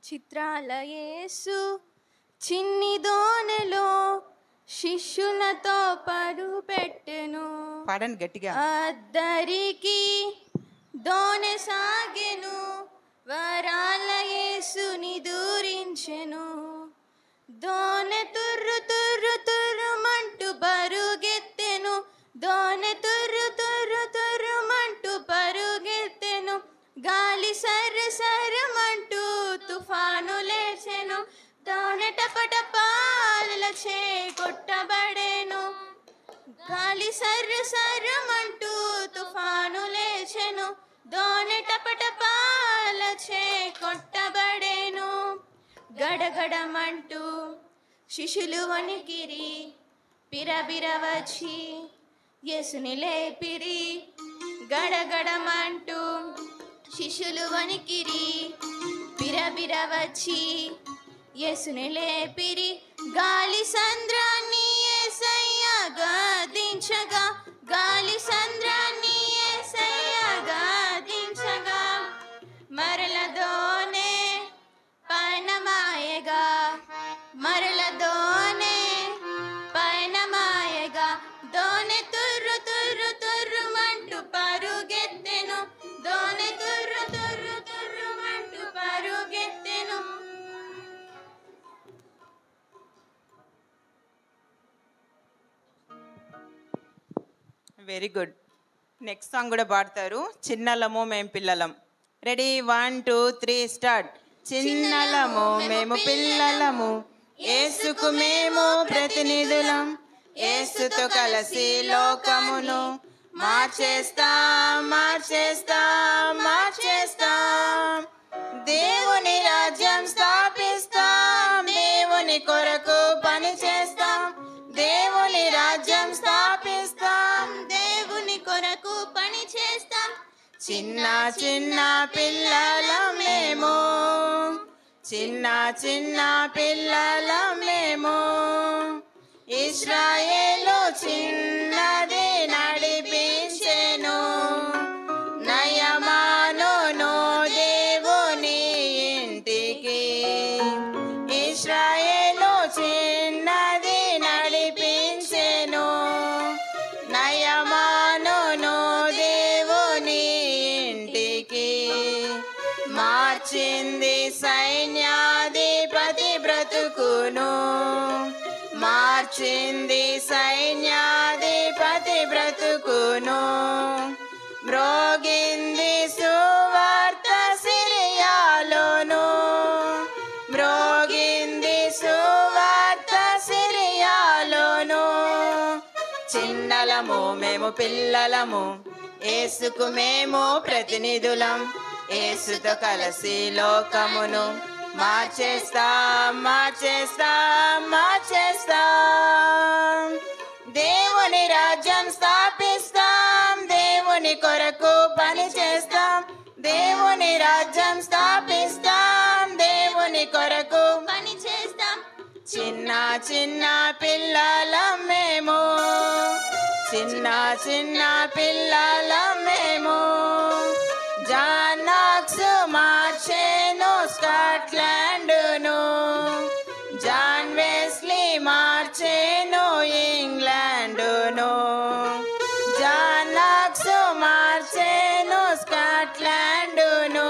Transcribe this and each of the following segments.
చిత్రాల యేసు చిన్ని దోనెలో శిష్యులతో పరుగు పెట్టెను. పాడండి గట్టిగా. అద్దరికి దోనె సాగెను, వరాల యేసుని దూరించెను. దోనె తుర్రు తుర్రు తుర్రుమంటూ పరుగెత్తెను, దోనె తుర్రు తుర్రు తుర్రుమంటూ పరుగెత్తెను. గాలి సర్ర సర్రమంటూ తుఫాను లేచెను, దోనె టపటపాలచే కొట్టబడెను. గాలి సర్ర సర్రమంటూ తుఫాను లేచెను, దోనె టపటపాలచే కొట్టబడెను. గడగడమంటూ శిష్యులు వణికిరి, బిరబిర వచ్చి యేసుని లేపిరి. గడగడమంటూ శిష్యులు వణికిరి, బిరబిర వచ్చి యేసుని లేపిరి. గాలి సంద్రాన్ని యేసయ్య గద్దించగా, గాలి సంద్రాన్ని యేసయ్య గద్దించగా, మరల దోనె పయనమాయగా, మరల దోనె పయనమాయగా. దోనె తుర్రు తుర్రు తుర్రుమంటూ పరుగెత్తెను, దోనె తుర్రు తుర్రు తుర్రుమంటూ పరుగెత్తెను. Very good. నెక్స్ట్ సాంగ్ కూడా పాడతారు. చిన్నలము మేము పిల్లలం. Ready, 1 2 3 start. చిన్నలము మేము పిల్లలము, యేసుకు మేము ప్రతినిధులం. యేసుతో కలిసి లోకమును మార్చేస్తాం, మార్చేస్తాం, మార్చేస్తాం. దేవుని రాజ్యం స్థాపిస్తాం, దేవుని కొరకు పని చేస్తాం. దేవుని రాజ్యం స్థాపిస్తాం, దేవుని కొరకు పని చేస్తాం. చిన్న చిన్న పిల్లలం మేము, చిన్న చిన్న పిల్లలం మేము. ఇశ్రాయేలు చిన్నది నడిపించెను, నయమానును దేవుని ఇంటికి. ఇశ్రాయేలు చిన్నది నడిపించెను, నయమానును దేవుని ఇంటికి. మార్చింది సైన్యాధిపతి బ్రతుకును, మార్చింది సైన్యాధిపతి బ్రతుకును. మ్రోగింది సువార్త సిరియాలోను, మ్రోగింది సువార్త సిరియాలోను. చిన్నలము మేము పిల్లలము, యేసుకు మేము ప్రతినిధులం. యేసుతో కలిసి లోకమును మార్చేస్తాం, మార్చేస్తాం, మార్చేస్తాం. దేవుని రాజ్యం స్థాపిస్తాం, దేవుని కొరకు పని చేస్తాం. దేవుని రాజ్యం స్థాపిస్తాం, దేవుని కొరకు పని చేస్తాం. చిన్న చిన్న పిల్లలం మేము, చిన్న చిన్న పిల్లలం మేము. జాన్ నాక్స్ మార్చెను స్కాట్లాండును, జాన్ వెస్లీ మార్చెను ఇంగ్లాండును. జాన్ నాక్స్ మార్చెను స్కాట్లాండును,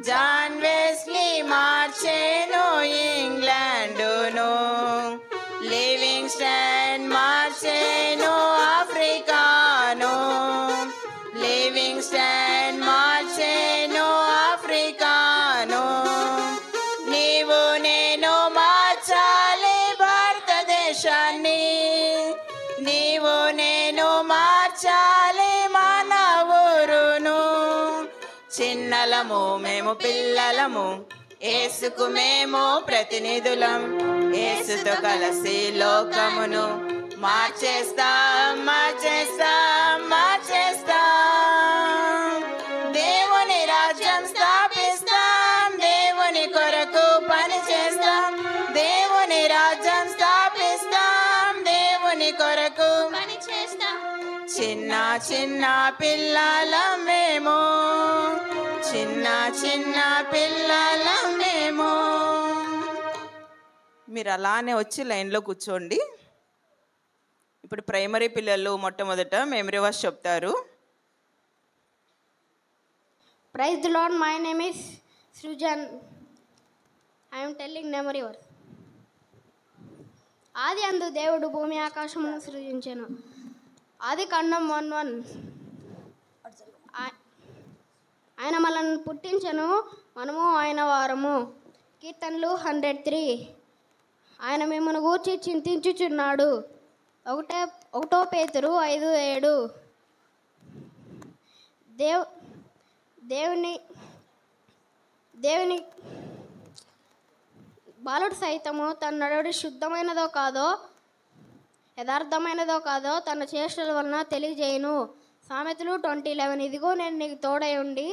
జాన్ వెస్లీ మార్చెను ఇంగ్లాండును. లివింగ్స్టన్ మార్చెను ఆఫ్రికాను, లివింగ్స్టన్ మార్చెను ఆఫ్రికాను. నీవు నేను మార్చాలి భారతదేశాన్ని, నీవు నేను మార్చాలి మన ఊరును. చిన్నలము మేము పిల్లలము, యేసుకు మేము ప్రతినిధులం. యేసుతో కలిసి లోకమును మార్చేస్తాం, మార్చేస్తాం, మార్చేస్తాం. దేవుని రాజ్యం స్థాపిస్తాం, దేవుని కొరకు పని చేస్తాం. దేవుని రాజ్యం స్థాపిస్తాం, దేవుని కొరకు పని చేస్తాం. చిన్న చిన్న పిల్లలం మేము, చిన్న చిన్న పిల్లలం మేము. మీరు అలానే వచ్చి లైన్లో కూర్చోండి. ఇప్పుడు ప్రైమరీ పిల్లలు మొట్టమొదట మెమరీ వర్స్ చెప్తారు. Praise the Lord, my name is Srujan. I am telling memory verse. ఆది అందు దేవుడు భూమి ఆకాశమును సృజించెను. ఆది కాండం 1:1. ఆయన మనల్ని పుట్టించెను, మనము ఆయన వారము. కీర్తనలు 103. ఆయన మిమ్మల్ని గూర్చి చింతించుచున్నాడు. 1 పేతురు 5:7. దేవుని బాలుడు సైతము తన నడువడి శుద్ధమైనదో కాదో యథార్థమైనదో కాదో తన చేష్టల వలన తెలియజేయును. సామెతలు 20:11. ఇదిగో నేను నీకు తోడై ఉండి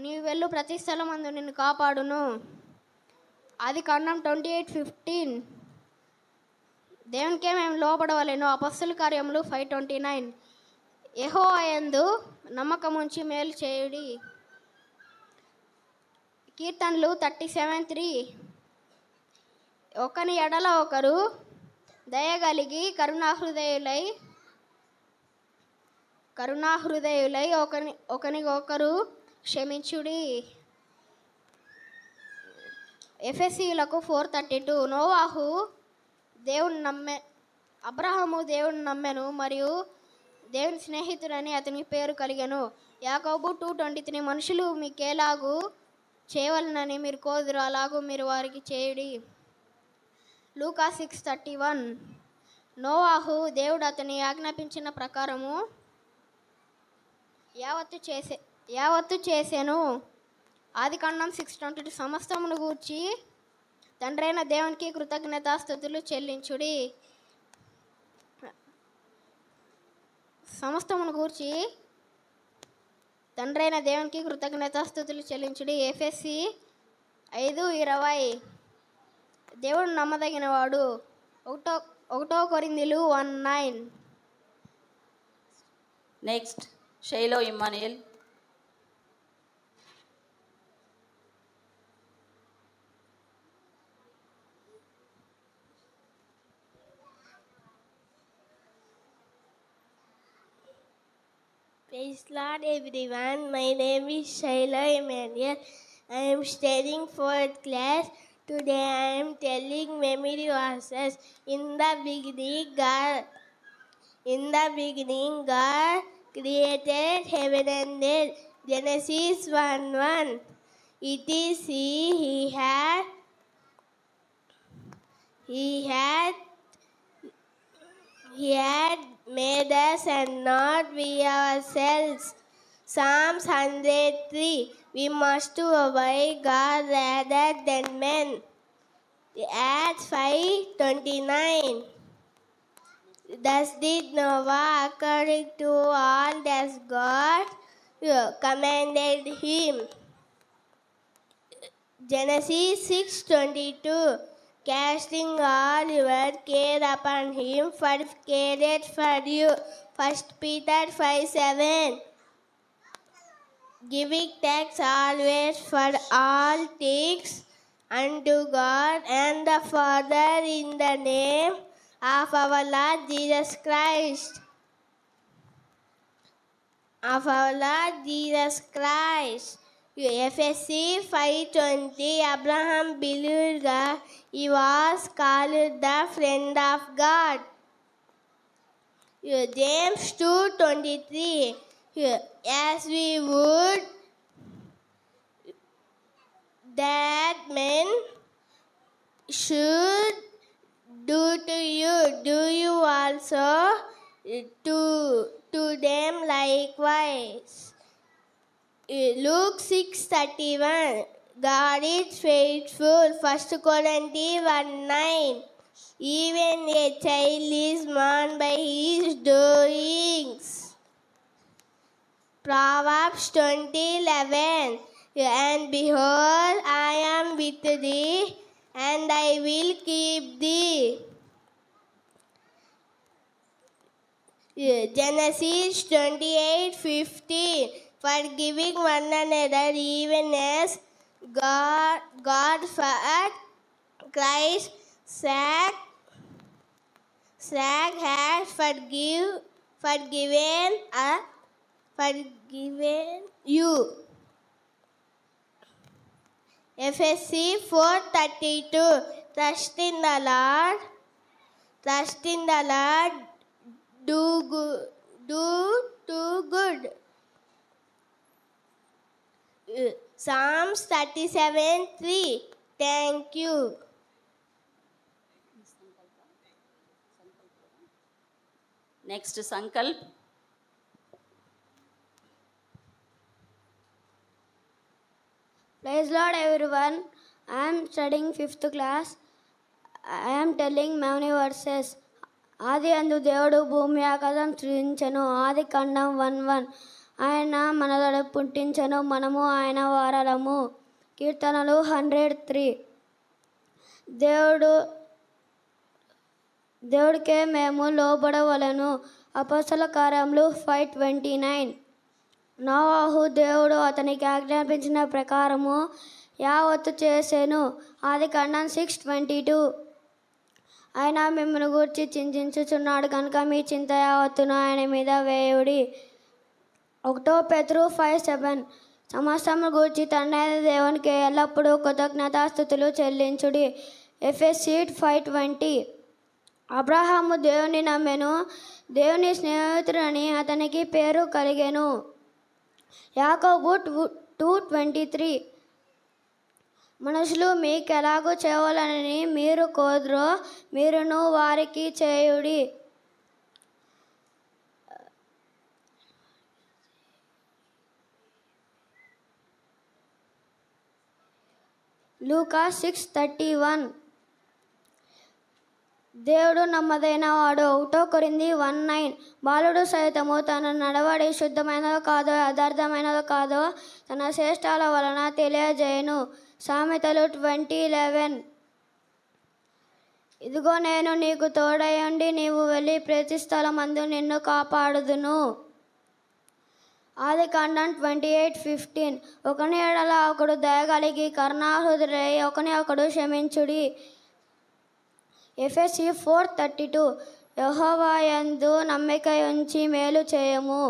నీవు వెళ్ళు ప్రతి స్థలమందు నిన్ను కాపాడును. ఆది కాండం 28:15. దేవునికే మేము లోపడవలెను. అపొస్తలుల కార్యములు 5:29. యెహోవా యందు నమ్మకముంచి మేలు చేయుడి. కీర్తనలు 37:3. ఒకని ఎడల ఒకరు దయగలిగి కరుణాహృదయులై ఒకరికొకరు క్షమించుడి. ఎఫెసీయులకు 4:32. నోవాహు అబ్రహాము దేవుని నమ్మెను మరియు దేవుని స్నేహితుడని అతని పేరు కలిగెను. యాకోబు 2:23. మనుషులు మీకేలాగు చేయవలనని మీరు కోరుదురు, అలాగూ మీరు వారికి చేయుడి. లూకా 6:31. నోవాహు దేవుడు అతని ఆజ్ఞాపించిన ప్రకారము యావత్తు చేసెను. ఆదికాండం 6:22. సమస్తమును గూర్చి తండ్రైన దేవునికి కృతజ్ఞతాస్తుతులు చెల్లించుడి. సమస్తమును గూర్చి తండ్రైన దేవునికి కృతజ్ఞతాస్తుతులు చెల్లించుడి. ఎఫెసీ 5:20. దేవుడు నమ్మదగినవాడు. 1 కొరింథీయులు 1:9. Next Shiloh Emmanuel. Praise Lord everyone. My name is Shaila Emmanuel. I am studying 4th class. Today I am telling memory verses. In the beginning God created heaven and earth. Genesis 1:1. It is He had made us and not we ourselves. Psalms 103. We must obey God rather than men. Acts 5:29. Thus did Noah according to all that God commanded him. Genesis 6:22. Casting all your care upon him, for he careth for you. 1 Peter 5:7. Giving thanks always for all things unto God and the Father in the name of our Lord Jesus Christ. Ephesians 5:20. Abraham believed God. He was called the friend of God. James 2:23. As we would that men should do to you, do you also to them likewise. Luke 6:31. God is faithful. 1 Corinthians 1:9. Even a child is marked by his doings. Proverbs 20:11. And behold, I am with thee, and I will keep thee. Genesis 28:15. forgiving one another, even as God for Christ's sake has forgiven you. Ephesians 4:32. Trust in the Lord. Do good. Psalms 37:3. Thank you. Next, Sankalp. Praise Lord everyone. I am studying 5th class. I am telling many verses. ఆది అందు దేవుడు భూమి ఆకాశం సృజించెను. ఆది కాండం 1:1. ఆయన మనలను పుట్టించెను, మనము ఆయన వారలము. కీర్తనలు 103. దేవుడికే మేము లోబడవలెను. అపొస్తలుల కార్యములు 5:29. నోవాహు దేవుడు అతనికి ఆజ్ఞాపించిన ప్రకారము యావత్తు చేసెను. ఆది కాండం 6:22. ఆయన మిమ్మల్ని గూర్చి చింతించుచున్నాడు కనుక మీ చింత యావత్తును ఆయన మీద వేయుడి. 1 పేతురు 5:7. సమస్తము గూర్చి తండ్రైన దేవునికి ఎల్లప్పుడూ కృతజ్ఞతాస్తుతులు చెల్లించుడి. ఎఫెసీయులు 5:20. అబ్రహాము దేవుని నమ్మెను, దేవుని స్నేహితుడని అతనికి పేరు కలిగెను. యాకోబు 2:23. మనుషులు మీకు ఎలాగూ చేయవాలని మీరు కోరురో మీరును వారికి చేయుడి. లూకా 6:31. దేవుడు నమ్మదైన వాడు. 1 కొరింథీ 1:9. బాలుడు సైతము తన నడవడి శుద్ధమైనదో కాదో యథార్థమైనదో కాదో తన శ్రేష్టాల వలన తెలియజేయను. సామెతలు 20:11. ఇదిగో నేను నీకు తోడయుండి నీవు వెళ్ళి ప్రతి స్థలమందు నిన్ను కాపాడుదును. ఆది కాండం 28:15. ఒకని ఎడల ఒకడు దయగలిగి కరుణాహృదయుడై ఒకని ఒకడు క్షమించుడి. ఎఫెసీయులు 4:32. యెహోవా యందు నమ్మిక ఉంచి మేలు చేయము.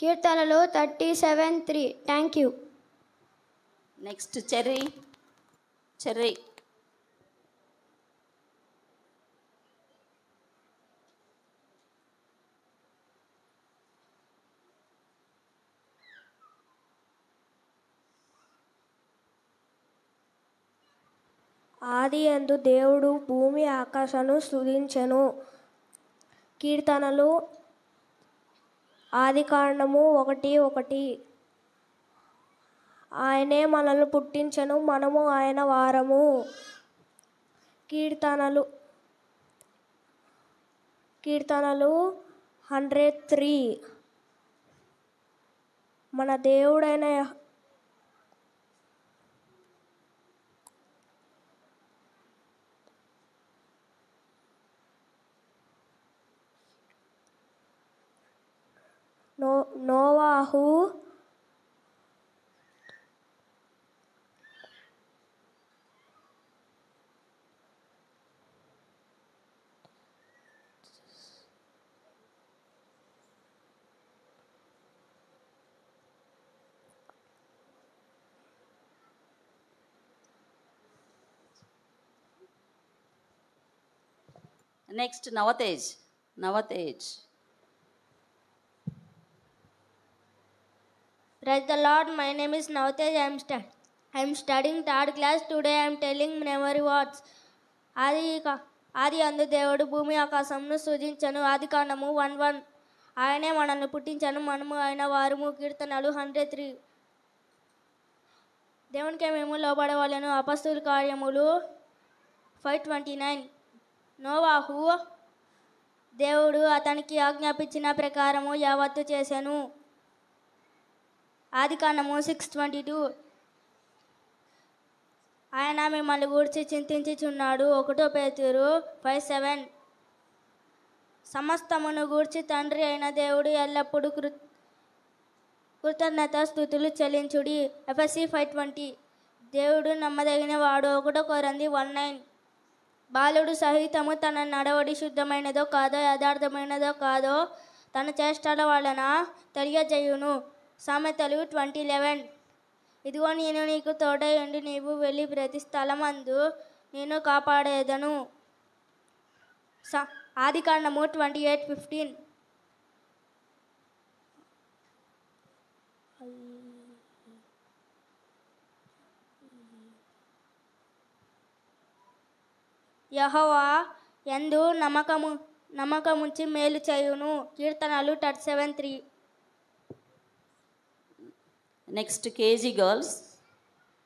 కీర్తనలు 37:3. Thank you. Next, Cherry. ఆది యందు దేవుడు భూమి ఆకాశను సృజించెను. కీర్తనలు ఆది కాండము 1:1. ఆయనే మనల్ని పుట్టించెను, మనము ఆయన వారము. కీర్తనలు 103. మన దేవుడైన నోవాహు Next, Navatej. Praise the Lord. My name is Navtej. I am studying 3rd class. Today I am telling memory words. ఆది అందు దేవుడు భూమి ఆకాశమును సృజించెను. ఆది కాండము 1:1. ఆయనే మనల్ని పుట్టించెను, మనము ఆయన వారము. కీర్తనలు 103. దేవునికే మేము లోబడవలెను. అపొస్తలుల కార్యములు 5:29. నోవాహు దేవుడు అతనికి ఆజ్ఞాపించిన ప్రకారము యావత్తు చేసెను. ఆది కాండము 6:22. ఆయన మిమ్మల్ని గూర్చి చింతించుచున్నాడు. 1 పేతురు 5:7. సమస్తమును గూర్చి తండ్రి అయిన దేవుడు ఎల్లప్పుడూ కృతజ్ఞత స్థుతులు చెల్లించుడి. ఎఫ్ఎస్సి 5:20. దేవుడు నమ్మదగిన వాడు. 1 బాలుడు సహితము తన నడవడి శుద్ధమైనదో కాదో యథార్థమైనదో కాదో తన చేష్టల వలన తెలియజేయును. సామెతలు 20:11. ఇదిగో నేను నీకు తోడై ఉండి నీవు వెళ్ళి ప్రతి స్థలమందు నేను కాపాడేదను. ఆదికాండము 28:15. యెహోవా యందు నమ్మకముంచి మేలు చేయును. కీర్తనలు 37:3. Next KG girls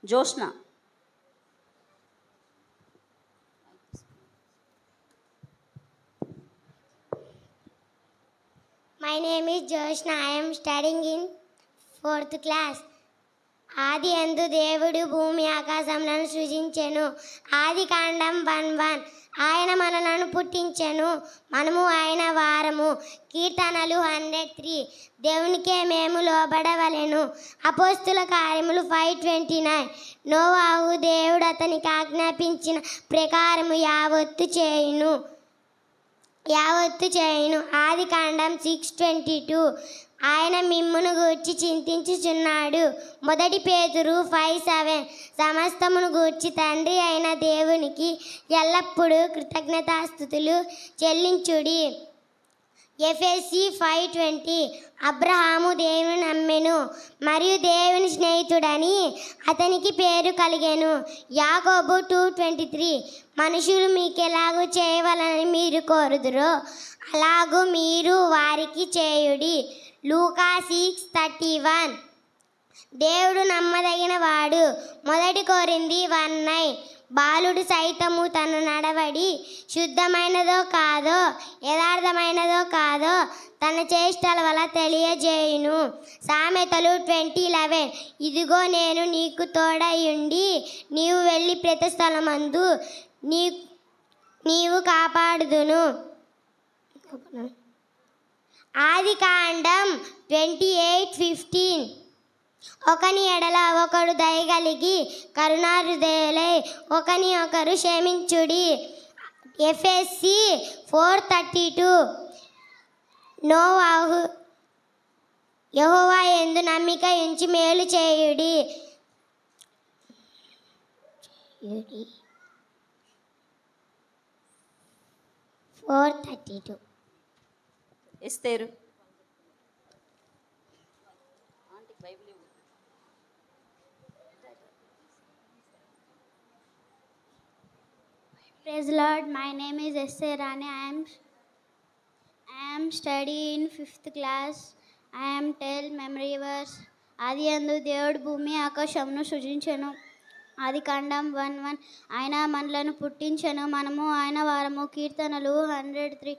Joshna. My name is Joshna. I am studying in 4th class. ఆది యందు దేవుడు భూమి ఆకాశములను సృజించెను. ఆదికాండం 1:1. ఆయన మనలను పుట్టించెను, మనము ఆయన వారము. కీర్తనలు 103. దేవునికే మేము లోబడవలెను. అపోస్తుల కార్యములు 5:29. నోవాహు దేవుడు అతనికి ఆజ్ఞాపించిన ప్రకారము యావత్తు చేయును. ఆదికాండం 6:22. ఆయన మిమ్మును గూర్చి చింతించుచున్నాడు. 1 పేతురు 5:7. సమస్తమును గూర్చి తండ్రి అయిన దేవునికి ఎల్లప్పుడూ కృతజ్ఞతాస్తుతులు చెల్లించుడి. ఎఫెసీ 5:20. అబ్రహాము దేవుని నమ్మెను మరియు దేవుని స్నేహితుడని అతనికి పేరు కలిగెను. యాకోబు 2:23. మనుషులు మీకెలాగూ చేయవలనని మీరు కోరుదురో అలాగూ మీరు వారికి చేయుడి. లూకా 6:31. దేవుడు నమ్మదగిన వాడు. 1 కొరింథీ 1:9. బాలుడు సైతము తన నడవడి శుద్ధమైనదో కాదో యథార్థమైనదో కాదో తన చేష్టల వల్ల తెలియజేయును. సామెతలు 20:11. ఇదిగో నేను నీకు తోడయుండి నీవు వెళ్ళి ప్రతి స్థలమందు నీవు కాపాడుదును. ఆదికాండం 28:15. ఒకని ఎడల ఒకడు దయగలిగి కరుణాహృదయులై ఒకని ఒకరు క్షమించుడి. ఎఫెసీ 4:32. నోవాహు యెహోవా యందు నమ్మిక ఉంచి మేలు చేయుడి. 4:32. ఎస్తేరు. Praise the Lord. My name is S.A. Rani. I am studying in 5th class. I am tell memory verse. ఆది యందు దేవుడు భూమి ఆకాశమును సృజించెను. ఆదికాండం 1:1. ఆయన మనలను పుట్టించెను, మనము ఆయన వారము. కీర్తనలు 103.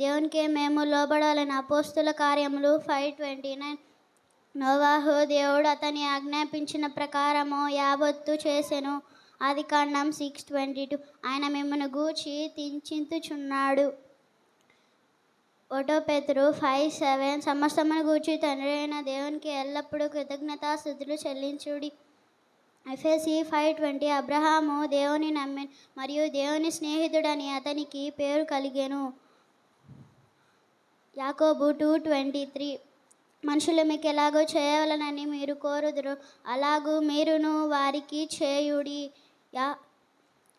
దేవునికే మేము లోబడాలని. అపోస్తుల కార్యములు 5:29. నోవాహు దేవుడు అతని ఆజ్ఞాపించిన ప్రకారము యావత్తు చేసెను. ఆదికాండం 6:22. ఆయన మిమ్మల్ని గూర్చి చింతించుచున్నాడు. 1 పేతురు 5:7. సమస్తమును గూర్చి తండ్రి అయిన దేవునికి ఎల్లప్పుడూ కృతజ్ఞతాస్తుతులు చెల్లించుడి. ఎఫెసీ 5:20. అబ్రహాము దేవుని నమ్మెను మరియు దేవుని స్నేహితుడని అతనికి పేరు కలిగెను. యాకోబు 2:23. మనుషులు మీకు ఎలాగో చేయవలనని మీరు కోరుదురు అలాగూ మీరును వారికి చేయుడి.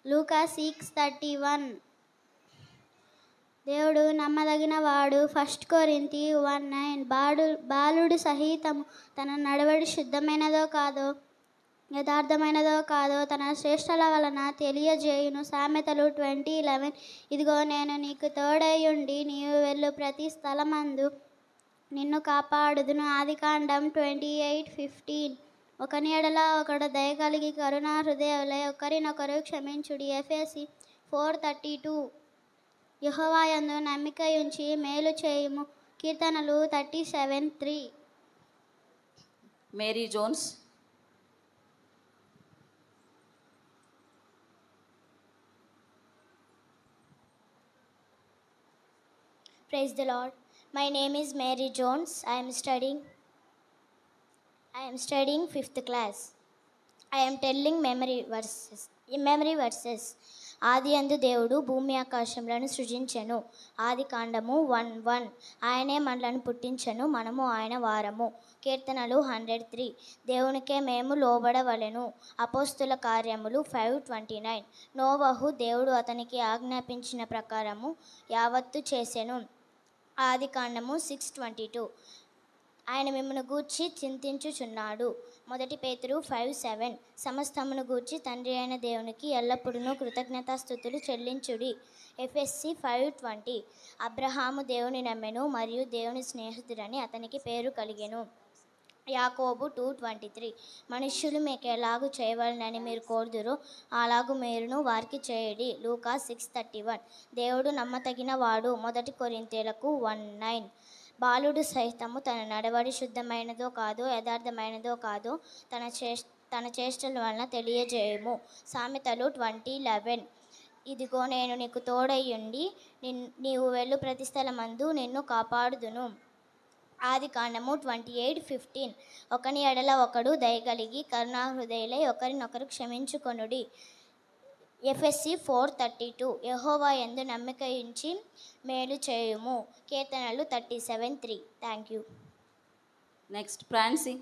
లూకా 6:31. దేవుడు నమ్మదగిన వాడు. 1 కొరింథీ 1:9. బాలుడు సహితము తన నడవడి శుద్ధమైనదో కాదో యథార్థమైనదో కాదో తన శ్రేష్టల వలన తెలియజేయును. సామెతలు 20:11. ఇదిగో నేను నీకు తోడయుండి నీవు వెళ్ళు ప్రతి స్థలమందు నిన్ను కాపాడుదును. ఆదికాండం 28:15. ఒకని ఎడల ఒకడు దయ కలిగి కరుణా హృదయులై ఒకరినొకరు క్షమించుడి. ఎఫెసీ 4:32. యెహోవా యందు నమ్మిక ఉంచి మేలు చేయుము. కీర్తనలు 37:3. Mary Jones. Praise the Lord. My name is Mary Jones. I am studying I am studying 5th class. I am telling memory verses. ఆది అందు దేవుడు భూమి ఆకాశములను సృజించెను. ఆది కాండము 1:1. ఆయనే మనలను పుట్టించెను, మనము ఆయన వారము. కీర్తనలు 103. దేవునికే మేము లోబడవలెను. అపోస్తుల కార్యములు 5:29. నోవహు దేవుడు అతనికి ఆజ్ఞాపించిన ప్రకారము యావత్తు చేసెను. ఆది కాండము 6:22. ఆయన మిమ్మను గూర్చి చింతించుచున్నాడు. 1 పేతురు 5:7. సమస్తమును గూర్చి తండ్రి అయిన దేవునికి ఎల్లప్పుడూ కృతజ్ఞతాస్తుతులు చెల్లించుడి. ఎఫెసీ 5:20. అబ్రహాము దేవుని నమ్మెను మరియు దేవుని స్నేహితుడని అతనికి పేరు కలిగెను. యాకోబు 2:23. మనుష్యులు మీకు ఎలాగూ చేయవలనని మీరు కోరుదురో అలాగూ మీరును వారికి చేయడి. లూకా 6:31. దేవుడు నమ్మతగిన వాడు. 1 కొరింథీయులకు 1:9. బాలుడు సహితము తన నడవడి శుద్ధమైనదో కాదో యథార్థమైనదో కాదో తన చేష్టల వలన తెలియజేయము. సామెతలు 20:11. ఇదిగో నేను నీకు తోడయ్యుండి నీవు వెళ్ళు ప్రతి స్థలమందు నిన్ను కాపాడుదును. ఆది కాండము 28:15. ఒకని ఎడల ఒకడు దయగలిగి కరుణాహృదయులై ఒకరినొకరు క్షమించుకొనుడి. ఎఫెసీ 4:32. యెహోవా యందు నమ్మిక ఉంచి మేలు చేయుము. కీర్తనలు 37:3. Thank you. నెక్స్ట్ ప్రాన్సీ.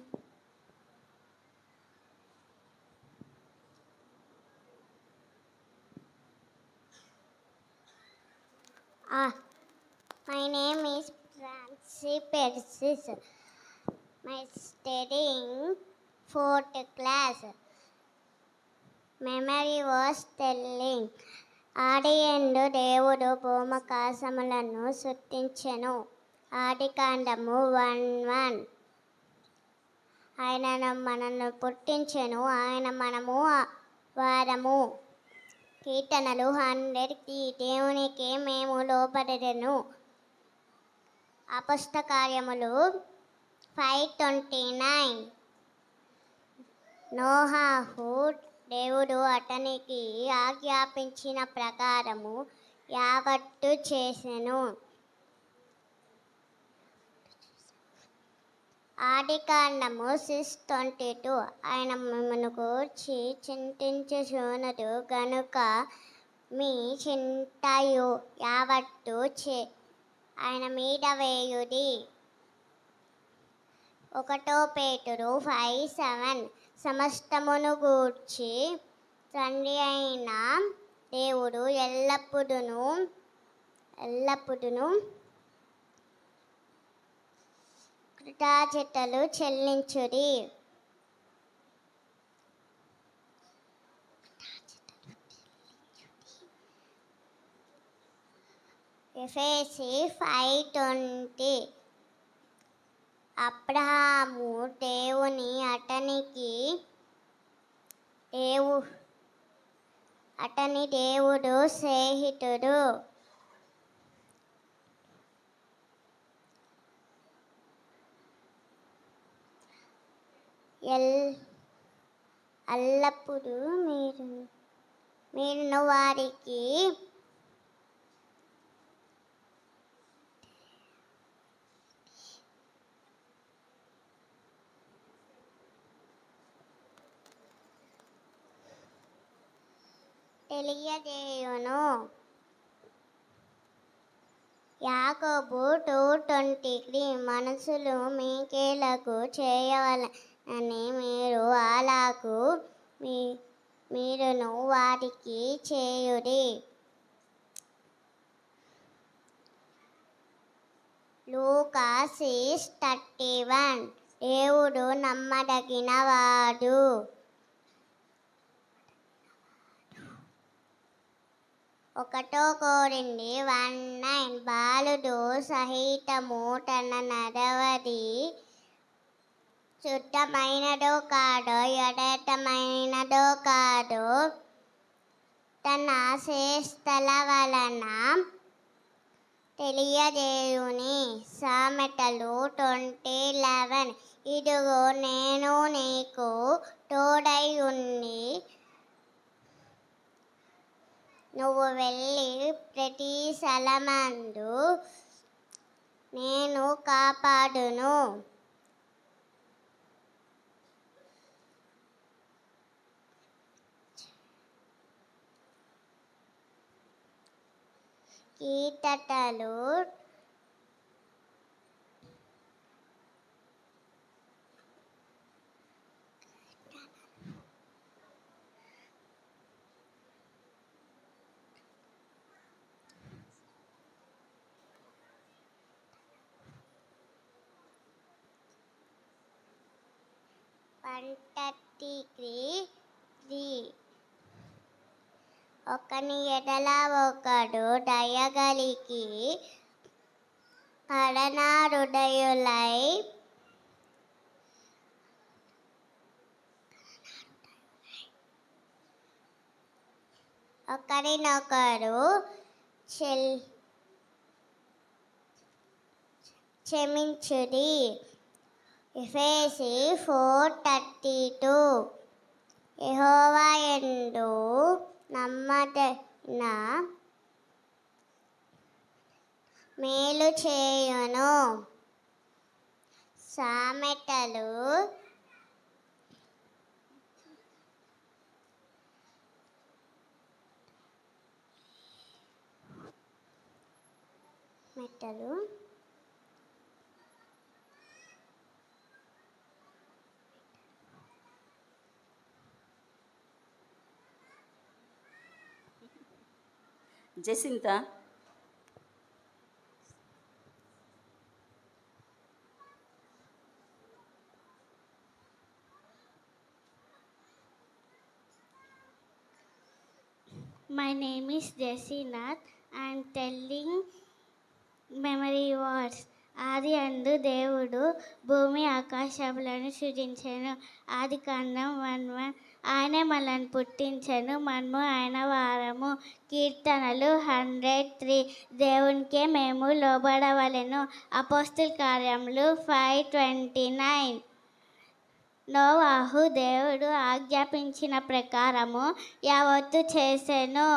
My name is Francie Persis. My studying 4th class. Memory was telling. ఆది యందు దేవుడు భూమాకాశములను సృష్టించెను. ఆది కాండము 1:1. ఆయన మనను పుట్టించెను, ఆయన మనము వారము. కీర్తనలు 100. దేవునికి మేము లోబడెదము. అపోస్తల కార్యములు 5:29. నోహహు దేవుడు అతనికి ఆజ్ఞాపించిన ప్రకారము యావత్తు చేసెను. ఆది కాండము 6:22. ఆయన మిమ్మల్ని గూర్చి చింతించుచున్నడు గనుక మీ చింతయు యావత్తు ఆయన మీద వేయుడి. 1 పేతురు 5:7. సమస్తమును గూర్చి తండ్రి అయిన దేవుడు ఎల్లప్పుడూ కృతజ్ఞతలు చెల్లించుడి. ఎఫెసీ 5:20. అబ్రహాము అతని దేవుడు స్నేహితుడు. ఎల్లప్పుడూ మీరును వారికి తెలియజేయును. యాకోబు 2:23. మనసులు మీకేలకు చేయవలనని మీరు అలాగూ మీరును వారికి చేయుడి. లూకా 6:31. దేవుడు నమ్మదగినవాడు. 1 కొరింథీ 1:9. బాలుడు సహితము తన నడవడి శుద్ధమైనదో కాదో యథార్థమైనదో కాదో తన చేష్టల వలన తెలియజేయుని. సామెతలు 20:11. ఇదిగో నేను నీకు తోడై ఉండి నువ్వు వెళ్ళి ప్రతి స్థలమందు నేను కాపాడును. కీటటలు పంటటికి ఒకని ఎడల ఒకడు దయగలిగి కడనారుడయులై ఒకరినొకరు క్షమించుడి. ఎఫెసీ 4:32. యెహోవా యందు నమ్మదగిన మేలు చేయును. సామెతలు జసింత. My name is Jasinath. I am telling memory words. ఆది అందు దేవుడు భూమి ఆకాశములను సృజించెను. ఆది కాండం 1:1. ఆయన మనల్ని పుట్టించెను, మనము ఆయన వారము. కీర్తనలు 103. దేవునికే మేము లోబడవలెను. అపోస్తుల కార్యములు 5:29. నోవాహు దేవుడు ఆజ్ఞాపించిన ప్రకారము యావత్తు చేసెను.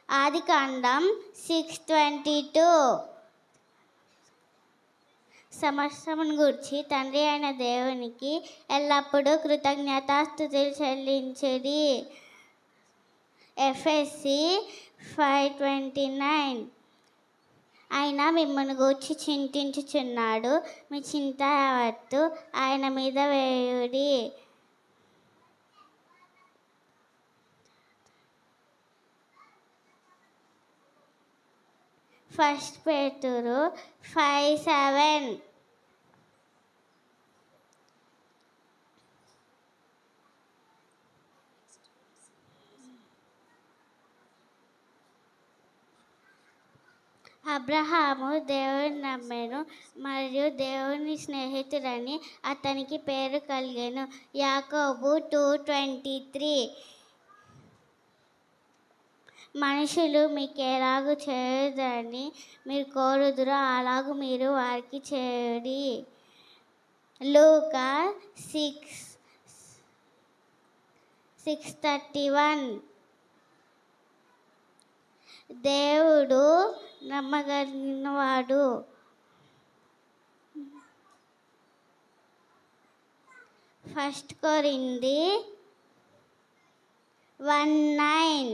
ఆది కాండం 6:22. సమస్తమును గూర్చి తండ్రి అయిన దేవునికి ఎల్లప్పుడూ కృతజ్ఞతాస్తుతులు చెల్లించుడి. ఎఫెసీ 5:29. ఆయన మిమ్మల్ని గూర్చి చింతించుచున్నాడు, మీ చింత యావత్తు ఆయన మీద వేయుడి. ఫస్ట్ పేతురు 5:7. అబ్రహాము దేవుని నమ్మెను మరియు దేవుని స్నేహితుడని అతనికి పేరు కలిగెను. యాకోబు 2:23. మనుషులు మీకు ఎలాగూ చేయదని మీరు కోరుదురో అలాగూ మీరు వారికి చేయుడి. లూకా 6:31. దేవుడు నమ్మగలిగినవాడు. ఫస్ట్ కొరింథీ 1:9.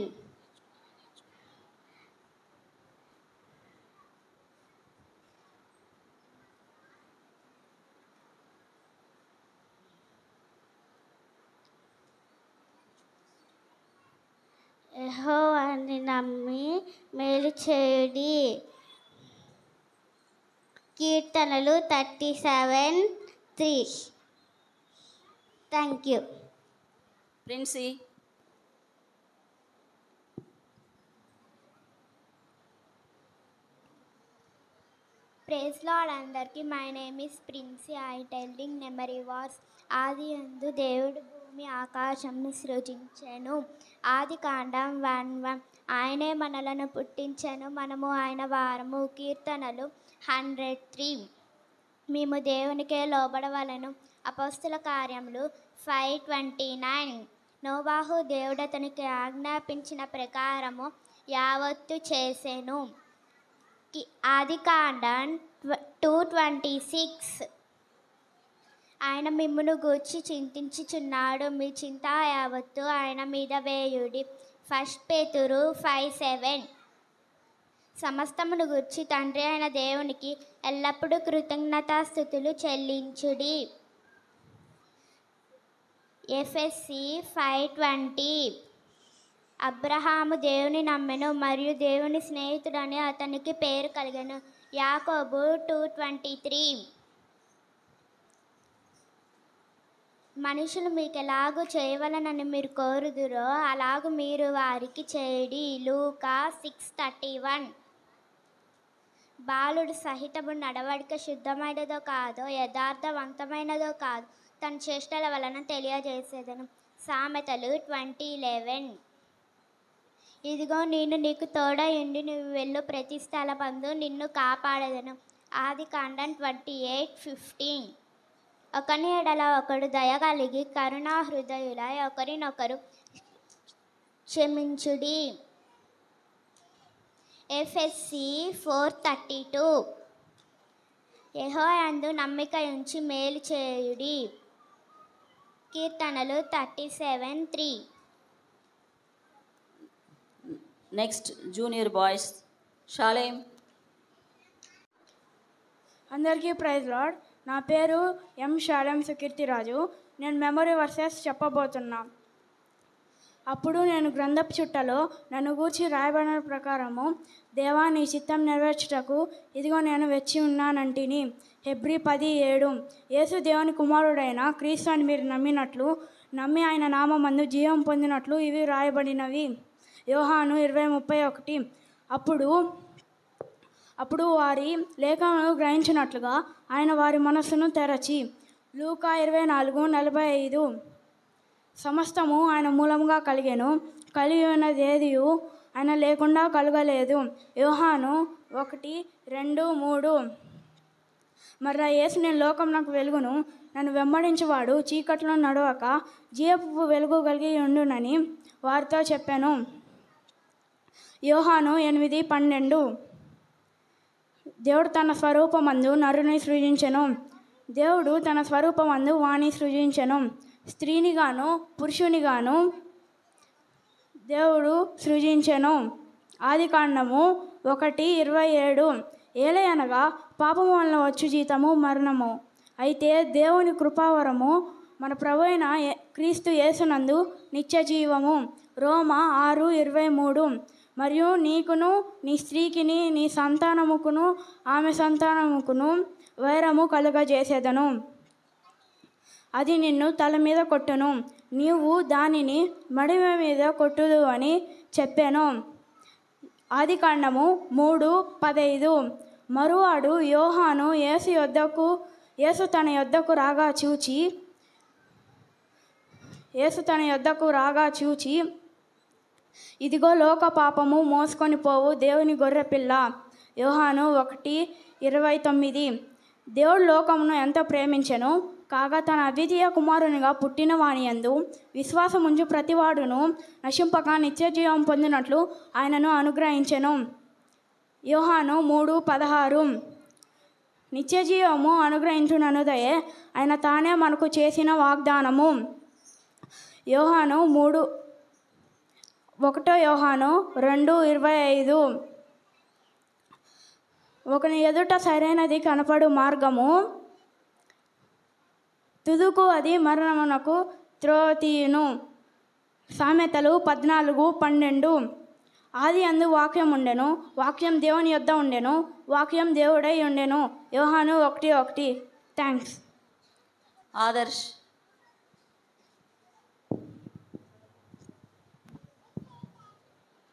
యెహోవాని నమ్మి మేలు చేయుడి. కీర్తనలు 37:3. Thank you. Princy. Praise lord అందరికీ. My name is Princy. I telling memory verse. ఆది యందు దేవుడు భూమి ఆకాశంను సృజించెను. ఆది కాండం 1:1. ఆయనే మనలను పుట్టించెను, మనము ఆయన వారము. కీర్తనలు 103. మేము దేవునికే లోబడవలెను. అపోస్తుల కార్యములు 5:29. నోవాహు దేవుడు అతనికి ఆజ్ఞాపించిన ప్రకారము యావత్తు చేసెను. ఆది కాండం 2:26. ఆయన మిమ్మును గూర్చి చింతించుచున్నాడు, మీ చింత యావత్తు ఆయన మీద వేయుడి. ఫస్ట్ పేతురు 5:7. సమస్తమును గూర్చి తండ్రి అయిన దేవునికి ఎల్లప్పుడూ కృతజ్ఞతాస్థుతులు చెల్లించుడి. ఎఫెసీ 5:20. అబ్రహాము దేవుని నమ్మెను మరియు దేవుని స్నేహితుడని అతనికి పేరు కలిగెను. యాకోబు 2:23. మనుషులు మీకు ఎలాగూ చేయవలనని మీరు కోరుదురో అలాగూ మీరు వారికి చేయుడి. లూకా 6:31. బాలుడు సహితము నడవడిక శుద్ధమైనదో కాదో యథార్థవంతమైనదో కాదు తన చేష్టల వలన తెలియజేసేదను. సామెతలు 20:11. ఇదిగో నేను నీకు తోడయుండి నువ్వు వెళ్ళు ప్రతి స్థలమందు నిన్ను కాపాడదను. ఆదికాండం 28:15. ఒకని ఎడల ఒకడు దయ కలిగి కరుణా హృదయులై ఒకరినొకరు క్షమించుడి. ఎఫెసీ 4:32. యెహోవాయందు నమ్మిక ఉంచి మేలు చేయుడి. కీర్తనలు 37:3. Next junior boys Shalem. అందరికీ ప్రైజ్ లార్డ్. నా పేరు ఎం షాలేం సుకీర్తిరాజు. నేను మెమరీ వర్సెస్ చెప్పబోతున్నా. అప్పుడు నేను గ్రంథపు చుట్టలో నన్ను గూర్చి రాయబడిన ప్రకారము దేవా నీ చిత్తం నెరవేర్చుటకు ఇదిగో నేను వచ్చి ఉన్నానంటిని. హెబ్రీ 10:7. యేసు దేవుని కుమారుడైన క్రీస్తు అని మీరు నమ్మినట్లు నమ్మి ఆయన నామమందు జీవం పొందినట్లు ఇవి రాయబడినవి. యోహాను 20:31. అప్పుడు వారి లేఖలను గ్రహించినట్లుగా ఆయన వారి మనస్సును తెరచి. లూకా 24:45. సమస్తము ఆయన మూలంగా కలిగెను, కలిగి ఉన్నదేదియు ఆయన లేకుండా కలగలేదు. యోహాను 1:2-3. మర్రా యేసు నేను లోకమునకు వెలుగును, నన్ను వెంబడించువాడు చీకట్లో నడవక జీవపు వెలుగు కలిగి ఉండునని వారితో చెప్పాను. యోహాను 8:12. దేవుడు తన స్వరూపమందు నరుని సృజించెను. దేవుడు తన స్వరూపమందు వాణి సృజించెను. స్త్రీనిగాను పురుషునిగాను దేవుడు సృజించెను. ఆదికాండము 1:27. ఏలయనగా పాపము వలన వచ్చు జీతము మరణము, అయితే దేవుని కృపావరము మన ప్రభు అయిన క్రీస్తు యేసునందు నిత్య జీవము. రోమా 6:23. మరియు నీకును నీ స్త్రీకిని నీ సంతానముకును ఆమె సంతానముకును వైరము కలుగజేసేదను. అది నిన్ను తల మీద కొట్టును, నీవు దానిని మడిమ మీద కొట్టుదు అని చెప్పాను. ఆదికాండము 3:15. మరువాడు యోహాను యేసు తన యొద్దకు రాగా చూచి ఇదిగో లోక పాపము మోసుకొని పోవు దేవుని గొర్రెపిల్ల. యోహాను 1:29. దేవుడు లోకమును ఎంత ప్రేమించెను కాగా తన అద్వితీయ కుమారునిగా పుట్టిన వానియందు విశ్వాసముంచు ప్రతివాడును నశింపక నిత్య జీవం పొందినట్లు ఆయనను అనుగ్రహించెను. యోహాను 3:16. నిత్య జీవము అనుగ్రహించుననుదయే ఆయన తానే మనకు చేసిన వాగ్దానము. యోహాను 1 యోహాను 2:25. ఒకని ఎదుట సరైనది కనపడు మార్గము తుదుకు అది మరణమునకు త్రోవతీయును. సామెతలు 14:12. ఆది అందు వాక్యం ఉండెను, వాక్యం దేవుని యొద్ద ఉండెను, వాక్యం దేవుడై ఉండెను. యోహాను 1:1. Thanks. Adarsh.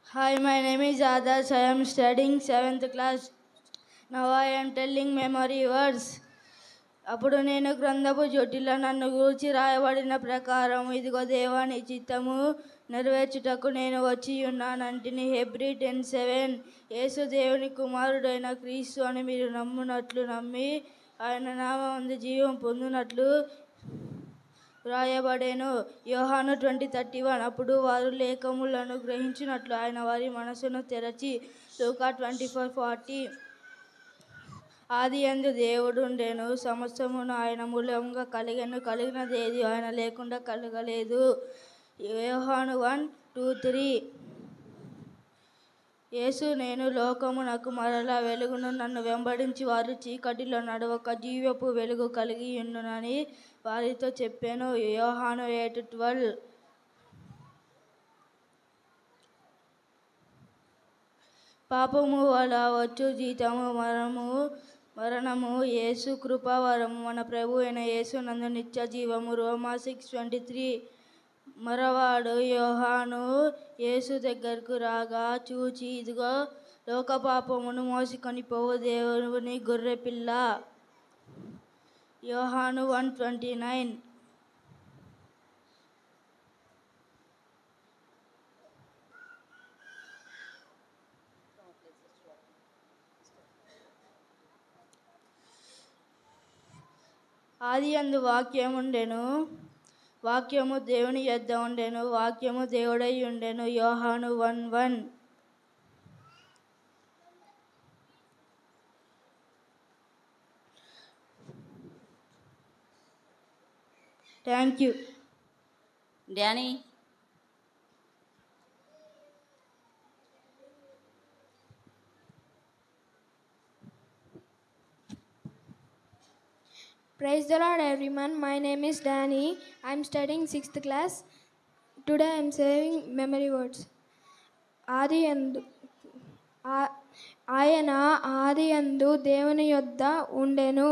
Hi, my name is Adarsh. I am studying 7th class. Now I am telling memory words. అప్పుడు నేను గ్రంథపు జొట్టిలో నన్ను గూర్చి రాయబడిన ప్రకారం ఇదిగో దేవాని చిత్తము నెరవేర్చుటకు నేను వచ్చి ఉన్నానంటిని. హెబ్రీ 10:7. యేసు దేవుని కుమారుడైన క్రీస్తు అని మీరు నమ్మునట్లు నమ్మి ఆయన నామమందు జీవం పొందినట్లు వ్రాయబడేను. యోహాను 20:31. అప్పుడు వారు లేఖములను గ్రహించినట్లు ఆయన వారి మనసును తెరచి. లూకా 24:40. ఆది యందు దేవుడు ఉండెను, సమస్తమును ఆయన మూలంగా కలిగెను, కలిగినదేది ఆయన లేకుండా కలగలేదు. యోహాను 1:2-3. యేసు నేను లోకమునకు మరలా వెలుగును, నన్ను వెంబడించి వారు చీకటిలో నడవక జీవపు వెలుగు కలిగి ఉండునని వారితో చెప్పాను. యోహాను 8:12. పాపము వల్ల వచ్చు జీతము మరణము, యేసు కృపావరము మన ప్రభు అయిన యేసు నందు నిత్య జీవము. రోమా 6:23. మరవాడు యోహాను యేసు దగ్గరకు రాగా చూచి, ఇదిగో లోక పాపమును మోసుకొని పోవు దేవుని గొర్రె పిల్ల. యోహాను 1:29. ఆది యందు వాక్యం ఉండెను, వాక్యము దేవుని యొద్ద ఉండెను, వాక్యము దేవుడై ఉండెను. యోహాను 1:1. Thank you. Danny. Praise the Lord, everyone. My name is Danny. I'm studying 6th class. Today I'm saying memory words. ఆయన ఆది యందు దేవుని యొద్ద ఉండెను.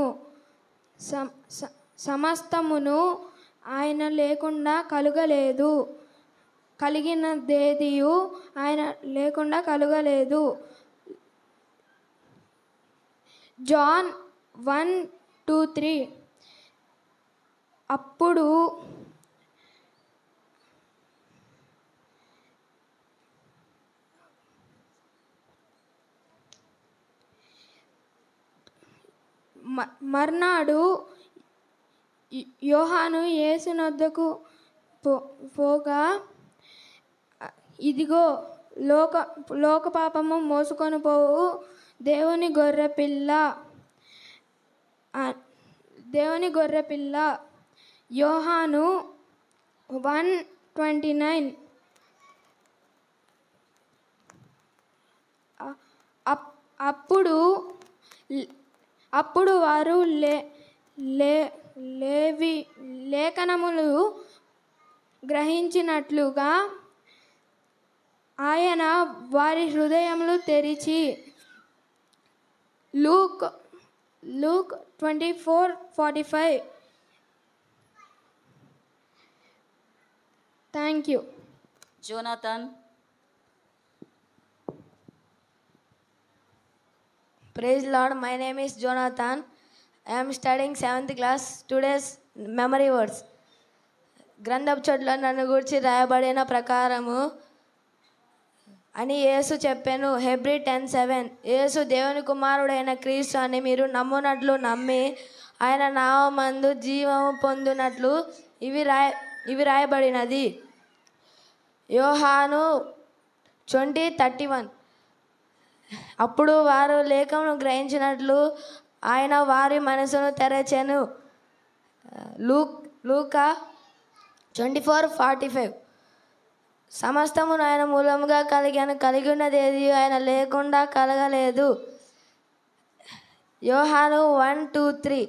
సమస్తమును ఆయన లేకుండా కలుగలేదు. కలిగినదేదియు ఆయన లేకుండా కలుగలేదు. జాన్ 1:2-3. అప్పుడు మర్నాడు యోహాను యేసునొద్దకు పోగా, ఇదిగో లోక పాపము మోసుకొని పోవు దేవుని గొర్రె పిల్ల. యోహాను 1:29. అప్పుడు వారు లేఖనములు గ్రహించినట్లుగా ఆయన వారి హృదయములు తెరిచి, Luke 24:45. Thank you. Jonathan. Praise Lord, my name is Jonathan. I am studying 7th class. Today's memory words. గ్రంథపు చోట్ల నన్ను గురించి రాయబడిన ప్రకారము అని యేసు చెప్పాను. హెబ్రీ 10:7. యేసు దేవుని కుమారుడైన క్రీస్తు అని మీరు నమ్మునట్లు నమ్మి ఆయన నామమందు జీవము పొందునట్లు ఇవి రాయబడినది. యోహాను 20:31. అప్పుడు వారు లేఖను గ్రహించినట్లు ఆయన వారి మనసును తెరచెను. లూకా 24:45. సమస్తమును ఆయన మూలముగా కలిగి ఉన్నదేది ఆయన లేకుండా కలగలేదు. యోహాను 1:2-3.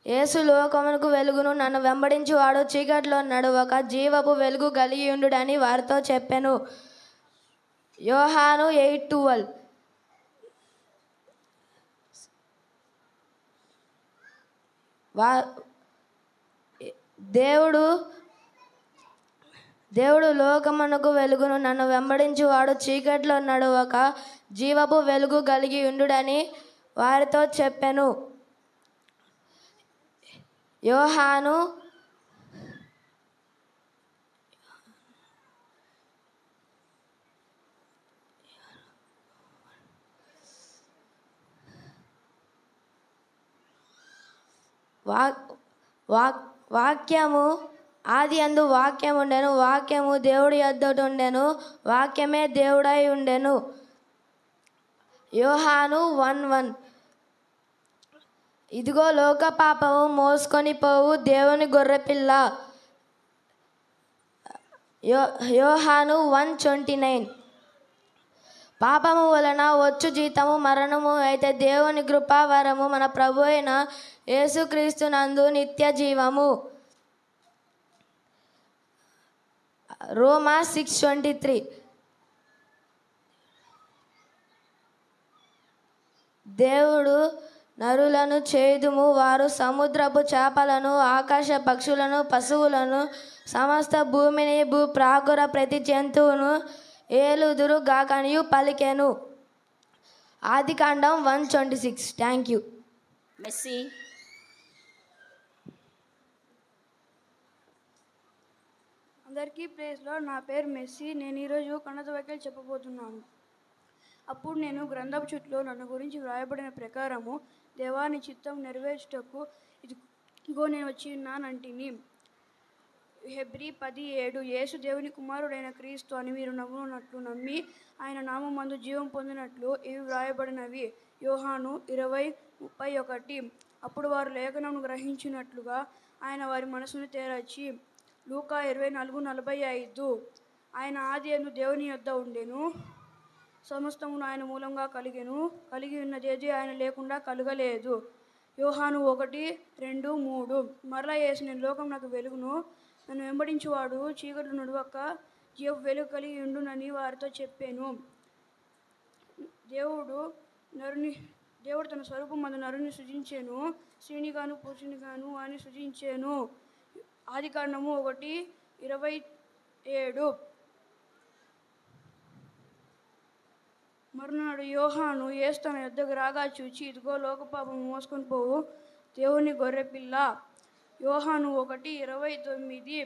యేసు లోకమునకు వెలుగును, నన్ను వెంబడించి వాడు చీకట్లో నడువక జీవపు వెలుగు కలిగి ఉండుడని వారితో చెప్పాను. యోహాను 8:12. దేవుడు లోకమునకు వెలుగును, నన్ను వెంబడించి వాడు చీకట్లో నడువక జీవపు వెలుగు కలిగి ఉండుడని వారితో చెప్పాను. యోహాను వాక్యము ఆది యందు వాక్యం ఉండెను, వాక్యము దేవుడి యొద్ద ఉండెను, వాక్యమే దేవుడై ఉండెను. యోహాను 1:1. ఇదిగో లోక పాపము మోసుకొని పోవు దేవుని గొర్రెపిల్ల. యోహాను 1:29. పాపము వలన వచ్చు జీతము మరణము, అయితే దేవుని కృపావరము మన ప్రభు అయిన యేసుక్రీస్తునందు నిత్య జీవము. రోమా 6:23. దేవుడు నరులను చేదుము, వారు సముద్రపు చేపలను, ఆకాశ పక్షులను, పశువులను, సమస్త భూమిని, భూప్రాకుర ప్రతి జంతువును ఏలుదురు గాకనియు పలికెను. ఆదికాండం 1:26. Thank you. మెస్సీ. అందరికీ ప్రేజ్లో, నా పేరు మెస్సీ. నేను ఈరోజు కన్నత వాక్యాలు చెప్పబోతున్నాను. అప్పుడు నేను గ్రంథపు చుట్టలో నన్ను గురించి వ్రాయబడిన ప్రకారము దేవాని చిత్తం నెరవేర్చుటకు ఇదిగో నేను వచ్చి ఉన్నానంటిని. హెబ్రీ 10:7. యేసు దేవుని కుమారుడైన క్రీస్తు అని మీరు నమ్మునట్లు నమ్మి ఆయన నామమందు జీవం పొందినట్లు ఇవి వ్రాయబడినవి. యోహాను 20:31. అప్పుడు వారు లేఖనమును గ్రహించినట్లుగా ఆయన వారి మనసును తెరచి. లూకా 24:45. ఆయన ఆదియందు దేవుని యొద్ద ఉండెను, సమస్తమును ఆయన మూలంగా కలిగి ఉన్నదేది ఆయన లేకుండా కలగలేదు. యోహాను 1:2-3. మరలా యేసు, నేను లోకం నాకు వెలుగును, నన్ను వెంబడించువాడు చీకట్లు నడువక జీవ వెలుగు కలిగి ఉండునని వారితో చెప్పాను. దేవుడు తన స్వరూపమందు నరుని సృజించెను, స్త్రీనిగాను పురుషునిగాను వాని సృజించెను. ఆదికాండము 1:27. మరునాడు యోహాను యేసు తన యొద్దకు రాగా చూచి, ఇదిగో లోకపాపం మోసుకొని పోవు దేవుని గొర్రెపిల్ల. యోహాను 1:29.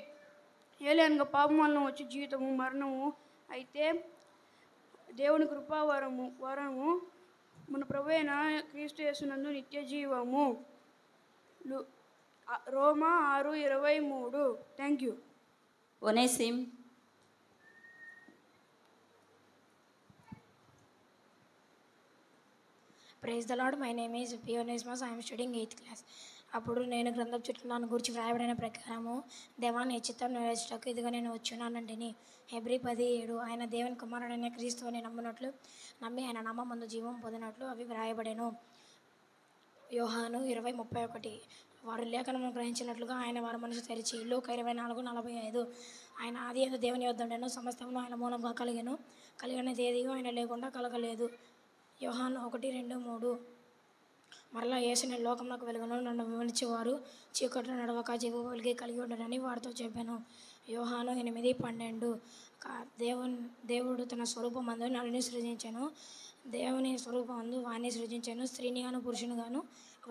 ఏలయనగా పాపం వలన వచ్చి జీవితము మరణము, అయితే దేవుని కృపావరము మన ప్రభు అయిన క్రీస్తు యేసునందు నిత్య జీవము. రోమా 6:23. Thank you. Onesim. Praise the lord. My name is పియోనేస్మస్. I'm studying 8th class. అప్పుడు నేను గ్రంథపు చుట్టూ నన్ను గురించి వ్రాయబడిన ప్రకారము దేవాన్ని చిత్తం నెరవేర్చుటకు ఇదిగో నేను వచ్చున్నానంటిని. హెబ్రీ 10:7. ఆయన దేవుని కుమారుడైన క్రీస్తు అని నమ్మినట్లు నమ్మి ఆయన నామమందు జీవం పొందినట్లు అవి వ్రాయబడెను. యోహాను 20:31. వారు లేఖనమును గ్రహించినట్లుగా ఆయన వారి మనసు తెరిచి. లూకా 24:45. ఆయన ఆదియందు దేవుని యొద్ద ఉండెను, సమస్తమును ఆయన మూలంగా కలిగినది ఏది ఆయన లేకుండా కలగలేదు. యోహాను 1:2-3. మరలా యేసు, నేను లోకమునకు వెలుగును, నన్ను వెంబడించువారు చీకట్లో నడవక జీవ వెలుగు కలిగి ఉండడని వారితో చెప్పాను. యోహాను 8:12. దేవుడు తన స్వరూపమందు నరుని సృజించెను, దేవుని స్వరూపమందు వారిని సృజించెను, స్త్రీనిగాను పురుషునిగాను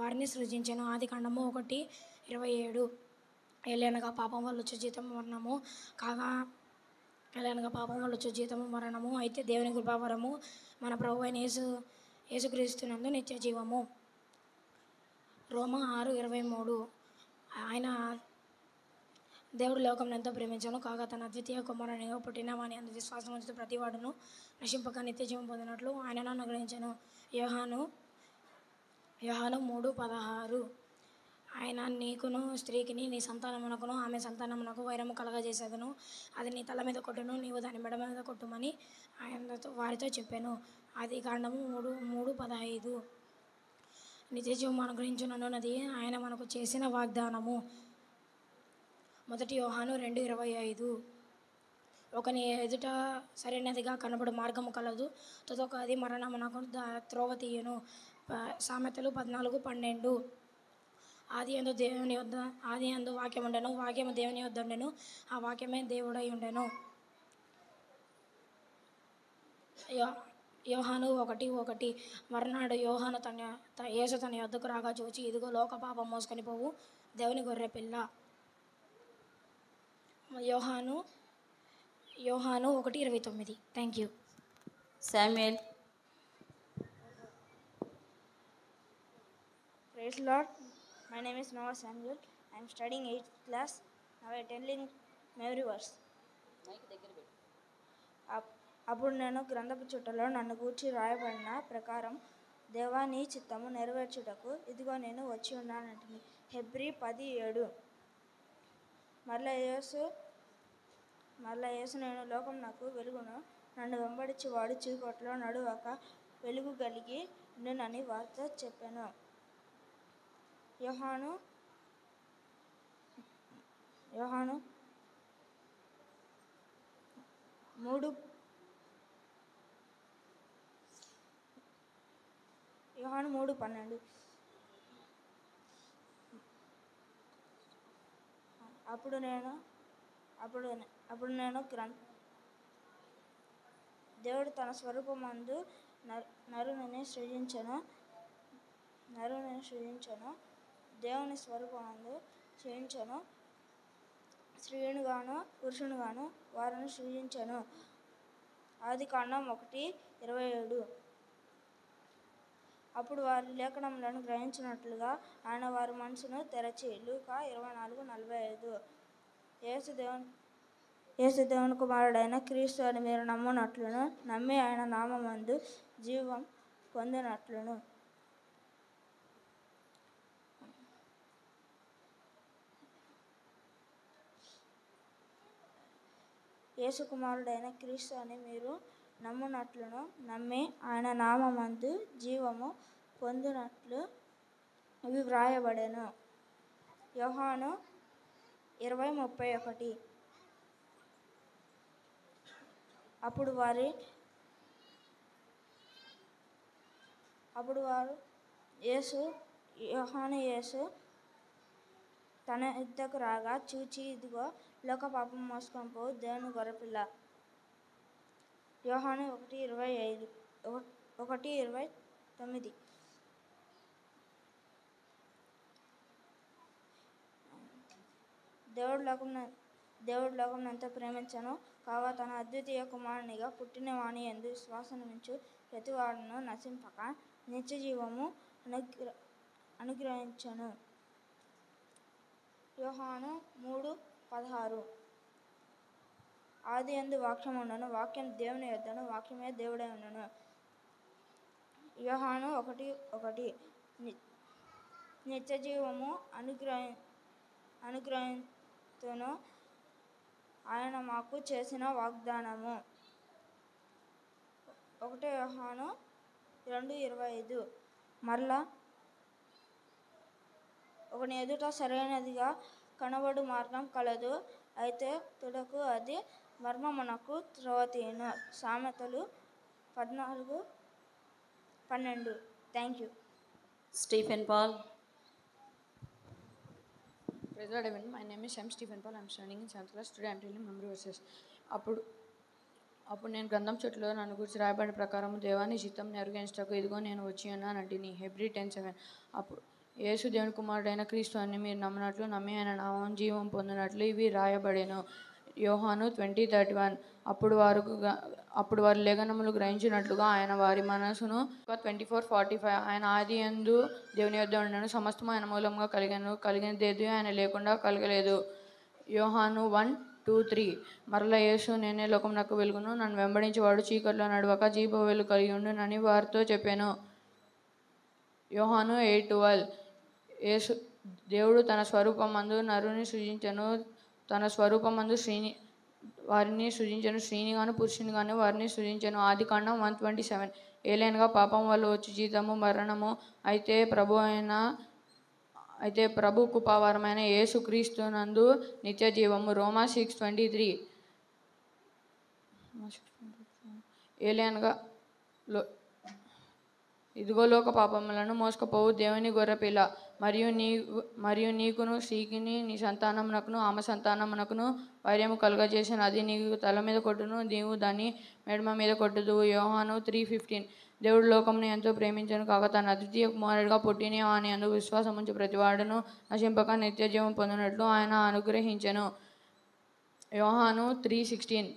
వారిని సృజించెను. ఆదికాండము 1:27. ఏలయనగా పాపం వల్ల వచ్చే జీతము మరణము, అయితే దేవుని కృపావరము మన ప్రభు అయిన యేసుక్రీస్తునందు నిత్య జీవము. రోమా 6:23. ఆయన దేవుడు లోకం ఎంతో ప్రేమించను కాగా తన అద్వితీయ కుమారునిగా పుట్టిన వాని అందు విశ్వాసం ఉంచుతూ ప్రతి వాడును నశింపక నిత్య జీవం పొందినట్లు ఆయనను అనుగ్రహించను. యోహాను 3:16. ఆయన నీకును స్త్రీకిని నీ సంతానమునకును ఆమె సంతానమునకు వైరము కలగజేసేదను, అది నీ తల మీద కొట్టును, నీవు దాని మెడ మీద కొట్టుమని ఆయనతో వారితో చెప్పాను. ఆదికాండము 3:15. నిత్యజీవం అనుగ్రహించునన్నది ఆయన మనకు చేసిన వాగ్దానము. 1 యోహాను 2:25. ఒకని ఎదుట సరైనదిగా కనబడు మార్గము కలదు, తొదొక అది మరణమునకు త్రోవ తీయును. సామెతలు 14:12. ఆది యందు వాక్యం ఉండెను, వాక్యము దేవుని యొద్ద ఉండెను, ఆ వాక్యమే దేవుడై ఉండెను. యోహాను 1:1. మరునాడు యేసు తన యొద్దకు రాగా చూచి, ఇదిగో లోక పాపం మోసుకొని పోవు దేవుని గొర్రె పిల్ల. యోహాను 1:29. Thank you. Samuel. Praise Lord. My name is Noah Samuel. I am studying 8th class. Now I am telling memory verse. అప్పుడు నేను గ్రంథపు చుట్టలో నన్ను గూర్చి రాయబడిన ప్రకారం దేవా నీ చిత్తము నెరవేర్చుటకు ఇదిగో నేను వచ్చి ఉన్నానంటిని. హెబ్రీ 10:7. మరలా యేసు నేను లోకం నాకు వెలుగును, నన్ను వెంబడించి వాడు చీకట్లో నడువక వెలుగు కలిగి ఉండునని వార్త చెప్పాను. యోహాను 3:12. అప్పుడు నేను దేవుడు తన స్వరూపమందు నరుని సృజించెను. దేవుని స్వరూపమందు సృజించెను, స్త్రీనిగాను పురుషునిగాను వారిని సృజించెను. ఆదికాండం 1:27. అప్పుడు వారు లేఖనములను గ్రహించినట్లుగా ఆయన వారి మనసును తెరచి. లూకా 24:45. యేసు దేవుని కుమారుడైన క్రీస్తు అని మీరు నమ్మునట్లును, నమ్మి ఆయన నామమందు జీవం పొందినట్లును. యేసు కుమారుడైన క్రీస్తు అని మీరు నమ్మునట్లును, నమ్మి ఆయన నామమందు జీవము పొందినట్లు ఇవి వ్రాయబడెను. యోహాను 20:31. అప్పుడు యేసు తన యుద్ధకు రాగా చూచి, ఇదిగో లోక పాపం మోసుకొని పోవు దేవుని గొర్రెపిల్ల. యోహాను 1:29. దేవుడు లోకమునంతా ప్రేమించను కాగా తన అద్వితీయ కుమారునిగా పుట్టిన వాని యందు విశ్వాసముంచు ప్రతివాడును నశింపక నిత్య జీవము అనుగ్రహించను. యోహాను 3:16. ఆది యందు వాక్యం ఉండను, వాక్యం దేవుని యొద్దను, వాక్యమే దేవుడై ఉండను. యోహాను 1:1. నిత్య జీవము అనుగ్రహించును ఆయన మాకు చేసిన వాగ్దానము. 1 యోహాను 2:25. మరలా ఒకని ఎదుట సరైనదిగా కనబడు మార్గం కలదు, అయితే తుదకు అది మర్మమునకు త్రోవ తీయును. సామెతలు 14:12. Thank you. Stephen Paul. Praise the Lord, everyone. My name is Stephen Paul. I am studying in 7th class. Today I am telling memory verses. అప్పుడు నేను గ్రంథం చుట్టూ నన్ను గురించి రాయబడిన ప్రకారం దేవాన్ని చిత్తం నెరవేర్చుటకు ఇదిగో నేను వచ్చి ఉన్నానంటిని. హెబ్రీ 10:7. అప్పుడు యేసు దేవుని కుమారుడైన క్రీస్తు అని మీరు నమ్మినట్లు, నమ్మి ఆయన నామం జీవం పొందినట్లు ఇవి రాయబడేను. యోహాను 20:31. అప్పుడు వారు లేఖనములు గ్రహించినట్లుగా ఆయన వారి మనసును. 24:45. ఆయన ఆది యందు దేవుని యొద్ద ఉండెను, సమస్తము ఆయన మూలంగా కలిగినదేది ఆయన లేకుండా కలగలేదు. యోహాను 1:2-3. మరలా యేసు నేనే లోకమునకు వెలుగును, నన్ను వెంబడించేవాడు చీకట్లో నడవక జీవ వెలుగు కలిగి ఉండునని వారితో చెప్పాను. యోహాను 8:12. యేసు దేవుడు తన స్వరూపమందు నరుని సృజించెను, తన స్వరూపమందు వారిని సృజించెను, స్త్రీనిగాను పురుషునిగాను వారిని సృజించెను. ఆదికాండం 1:27. ఏలైనగా పాపం వల్ల వచ్చి జీతము మరణము, అయితే ప్రభు కృపావరమైన యేసు క్రీస్తునందు నిత్య జీవము. రోమా 6:23. ఏలైనగా ఇదిగో లోక పాపములను మోసుకపోవు దేవుని గొర్రెపిల్ల, మరియు నీకును స్త్రీకిని నీ సంతానమునకును ఆమె సంతానమునకును వైర్యము కలుగజేసిన. అది నీకు తల మీద కొట్టును, నీవు దాన్ని మెడమ మీద కొట్టుదువు. యోహాను 3:15. దేవుడు లోకమును ఎంతో ప్రేమించను కాక తన అద్వితీయ కుమారుడిగా పుట్టిన వాని యందు విశ్వాసముంచు ప్రతివాడును నశింపక నిత్య జీవం పొందినట్లు ఆయన అనుగ్రహించెను. యోహాను 3:16.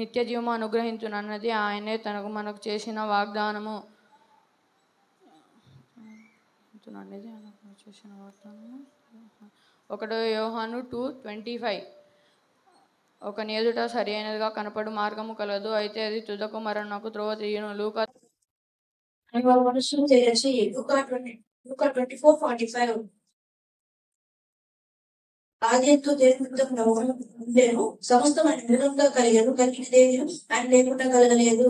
నిత్య జీవము అనుగ్రహించునన్నది ఆయనే మనకు చేసిన వాగ్దానము. ఒకటో యోహాను 2:25. ఒకని ఎదుట సరి అయినదిగా కనపడు మార్గము కలదు, అయితే అది తుదకు మరణమునకు త్రోవ తీయును. లూకా అని వారు మనసును తెరచి లూకా 24:45 ఆదితో దేవునితో ఉండేను సమస్తం ఆయన మూలంగా కలిగాను కలిగినదేవి ఆయన లేకుండా కలగలేదు.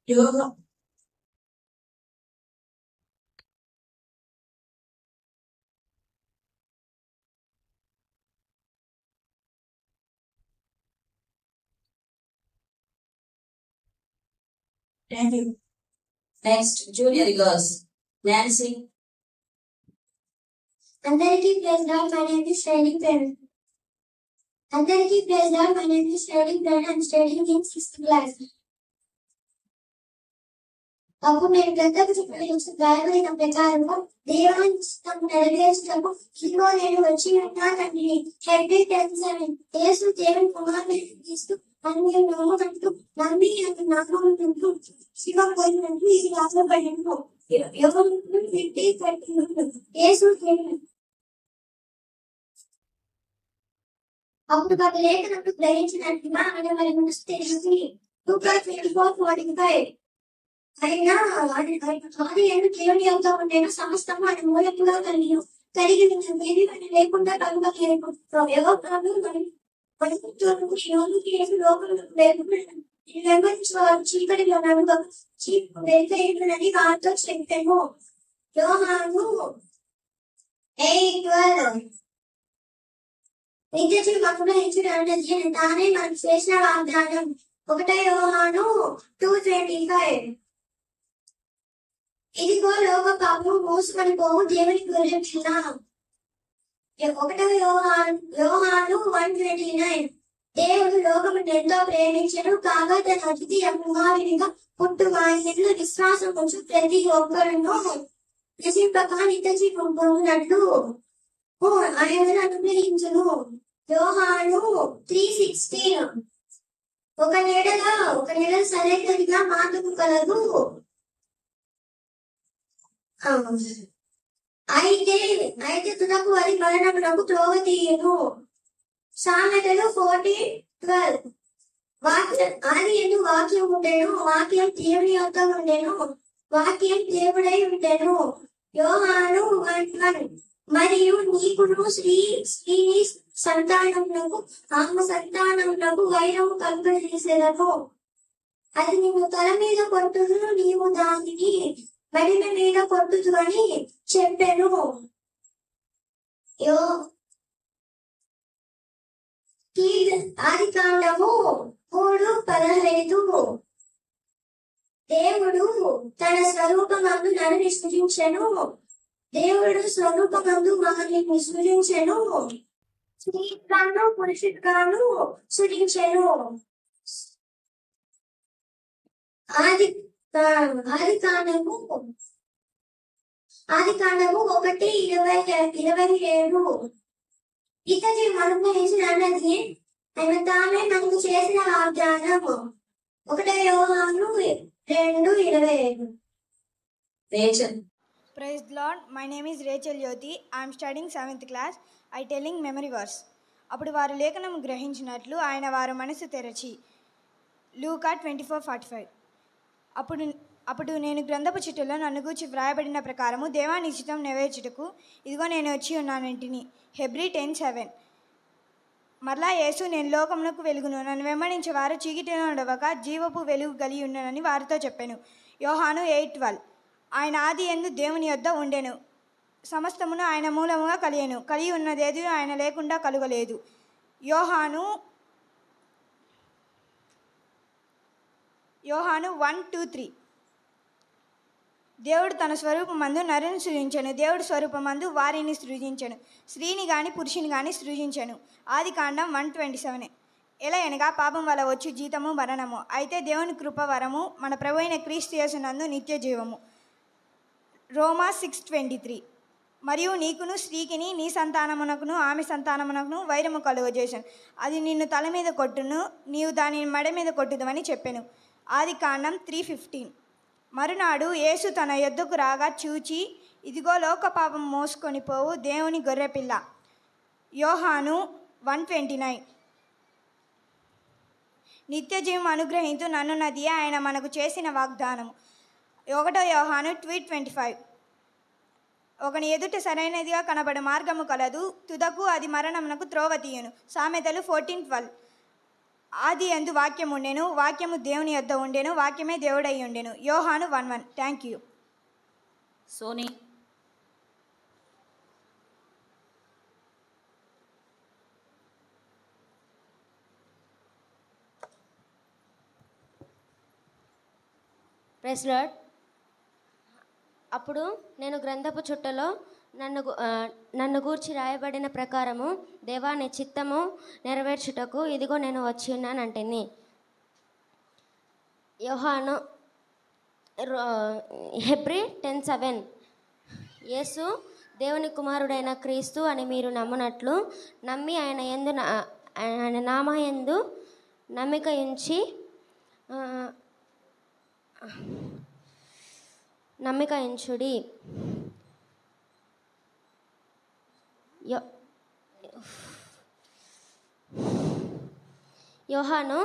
యోగా Thank you. Next, junior girls. Nancy. అందరికీ praise lord, my name is studying Prerana. అందరికీ praise lord, my name is studying Prerana. I am studying in 6th class. అప్పుడు నేను గ్రంథపు చుట్టూ రాయబడిన ప్రకారము దేవుని చిత్తము నెరవేర్చుటకు ఇదిగో నేను వచ్చి ఉన్నానని హెబ్రీ 10:7 యేసు దేవుని కుమారుడైన క్రీస్తు అని మీరు నమ్మునట్లు నమ్మి అని నామమునందు శివ పోయినట్లు ఇది రాయబడినను. ఎవరు వింటే కట్టినట్లు యేసు దేవుడు. అప్పుడు గత లేఖనము గ్రహించినట్టుగా ఆయన మరి మనసు తెలిసి లూకా 24:45 అయినా ఆది ఎందు దేవుని అవుతా ఉండేను సమస్తము ఆయన మూలముగా కలిగి ఉన్నది లేకుండా కలుగలేదు. చీకటిలో వెనుకని వారితో చెప్పాము. యోహాను 8:12 నిత్య అనుగ్రహించడానికి తానే మనం చేసిన వాగ్దానం. 1 యోహాను 2:25 ఇదిగో లోక పాపము మోసుకొని పోవు దేవుని గొర్రె పిల్ల. 1 యోహాను 1:29 దేవుడు లోకమును ఎంతో ప్రేమించను కాగా తన అతిథి కుమారునిగా పుట్టు ఆయనలో విశ్వాసం ఉంచు ప్రతి ఒక్కరును నశింపక నిత్య జీవం పొందినట్లు ఆయన అనుగ్రహించును. యోహాను 3:16 ఒక నెల సరైనదిగా మాటకు కలదు. అయితే తునకు అది మరణమునకు త్రోవ తీయను. సామెతలు 40:12 అది ఎందు వాక్యం ఉండేను వాక్యం దేవుని యొక్క ఉండేను వాక్యం దేవుడై ఉండేను. యోహాను 1:1 మరియు నీకును స్త్రీని సంతానమునకు ఆమె సంతానమునకు వైరము కలుగజేసేదను. అది నిన్ను తల మీద కొట్టును నీవు దానిని మడిమ మీద కొట్టుదు అని చెప్పాను. ఆదికాండము 3:15 దేవుడు తన స్వరూపమందు నన్ను సృజించెను. దేవుడు స్వరూపమందు మనల్ని సృజించెను. స్త్రీగాను పురుషుడుగాను సృజించెను. ఆదికాండము 1:27 ఇతని అనుగ్రహించిన అన్నది ఆయన తామే మనకు చేసిన వాగ్దానము. 1 యోహాను 2:25 Praise the Lord. My name is Rachel Yoti. I am studying 7th class. I telling memory verse. అప్పుడు వారు లేఖనము గ్రహించినట్లు ఆయన వారు మనసు తెరచి లూకా 24:45 అప్పుడు నేను గ్రంథపు చిట్టులో నన్ను గూర్చి వ్రాయబడిన ప్రకారము దేవాని చిత్తం నెరవేర్చుటకు ఇదిగో నేను వచ్చి ఉన్నానంటిని. హెబ్రీ 10:7 మరలా యేసు నేను లోకమునకు వెలుగును నన్ను వెంబడించే వారు చీకటిలో ఉండవక జీవపు వెలుగు కలిగి ఉన్నానని వారితో చెప్పాను. యోహాను 8:12 ఆయన ఆది యందు దేవుని యొద్ద ఉండెను సమస్తమును ఆయన మూలముగా కలిగి ఉన్నదేది ఆయన లేకుండా కలుగలేదు. యోహాను 1:2-3. దేవుడు తన స్వరూపమందు నరుని సృజించెను. దేవుడు స్వరూపమందు వారిని సృజించెను. స్త్రీని గాని పురుషుని గాని సృజించెను. ఆదికాండం 1:27. ఎలా అనగా పాపం వల్ల వచ్చు జీతము మరణము. అయితే దేవుని కృప వరము మన ప్రభు అయిన క్రీస్తు యేసునందు నిత్య జీవము. రోమా 6:23. మరియు నీకును స్త్రీకిని నీ సంతానమునకును ఆమె సంతానమునకును వైరము కలుగజేశాను. అది నిన్ను తల మీద కొట్టును, నీవు దానిని మెడ మీద కొట్టుదమని చెప్పాను. ఆదికాండం 3:15. మరునాడు యేసు తన యొద్దకు రాగా చూచి, ఇదిగో లోక పాపం మోసుకొని పోవు దేవుని గొర్రెపిల్ల. యోహాను 1:29. నిత్య జీవం అనుగ్రహించు నన్నున్నదియే ఆయన మనకు చేసిన వాగ్దానము. 1 యోహాను 2:25. ఒకని ఎదుట సరైనదిగా కనబడే మార్గము కలదు, తుదకు అది మరణమునకు త్రోవ తీయును. సామెతలు 14:12. ఆది యందు వాక్యం ఉండెను, వాక్యము దేవుని యొద్ద ఉండెను, వాక్యమే దేవుడై ఉండెను. యోహాను 1:1. Thank you. Soni. Praise lord. అప్పుడు నేను గ్రంథపు చుట్టలో నన్ను గూర్చి రాయబడిన ప్రకారము దేవా నీ చిత్తము నెరవేర్చుటకు ఇదిగో నేను వచ్చి ఉన్నానంటేని. యోహాను హెబ్రీ 10:7. యేసు దేవుని కుమారుడైన క్రీస్తు అని మీరు నమ్మునట్లు నమ్మి ఆయన నామయందు నమ్మిక ఉంచి నమ్మిక ఉంచుడి. యోహాను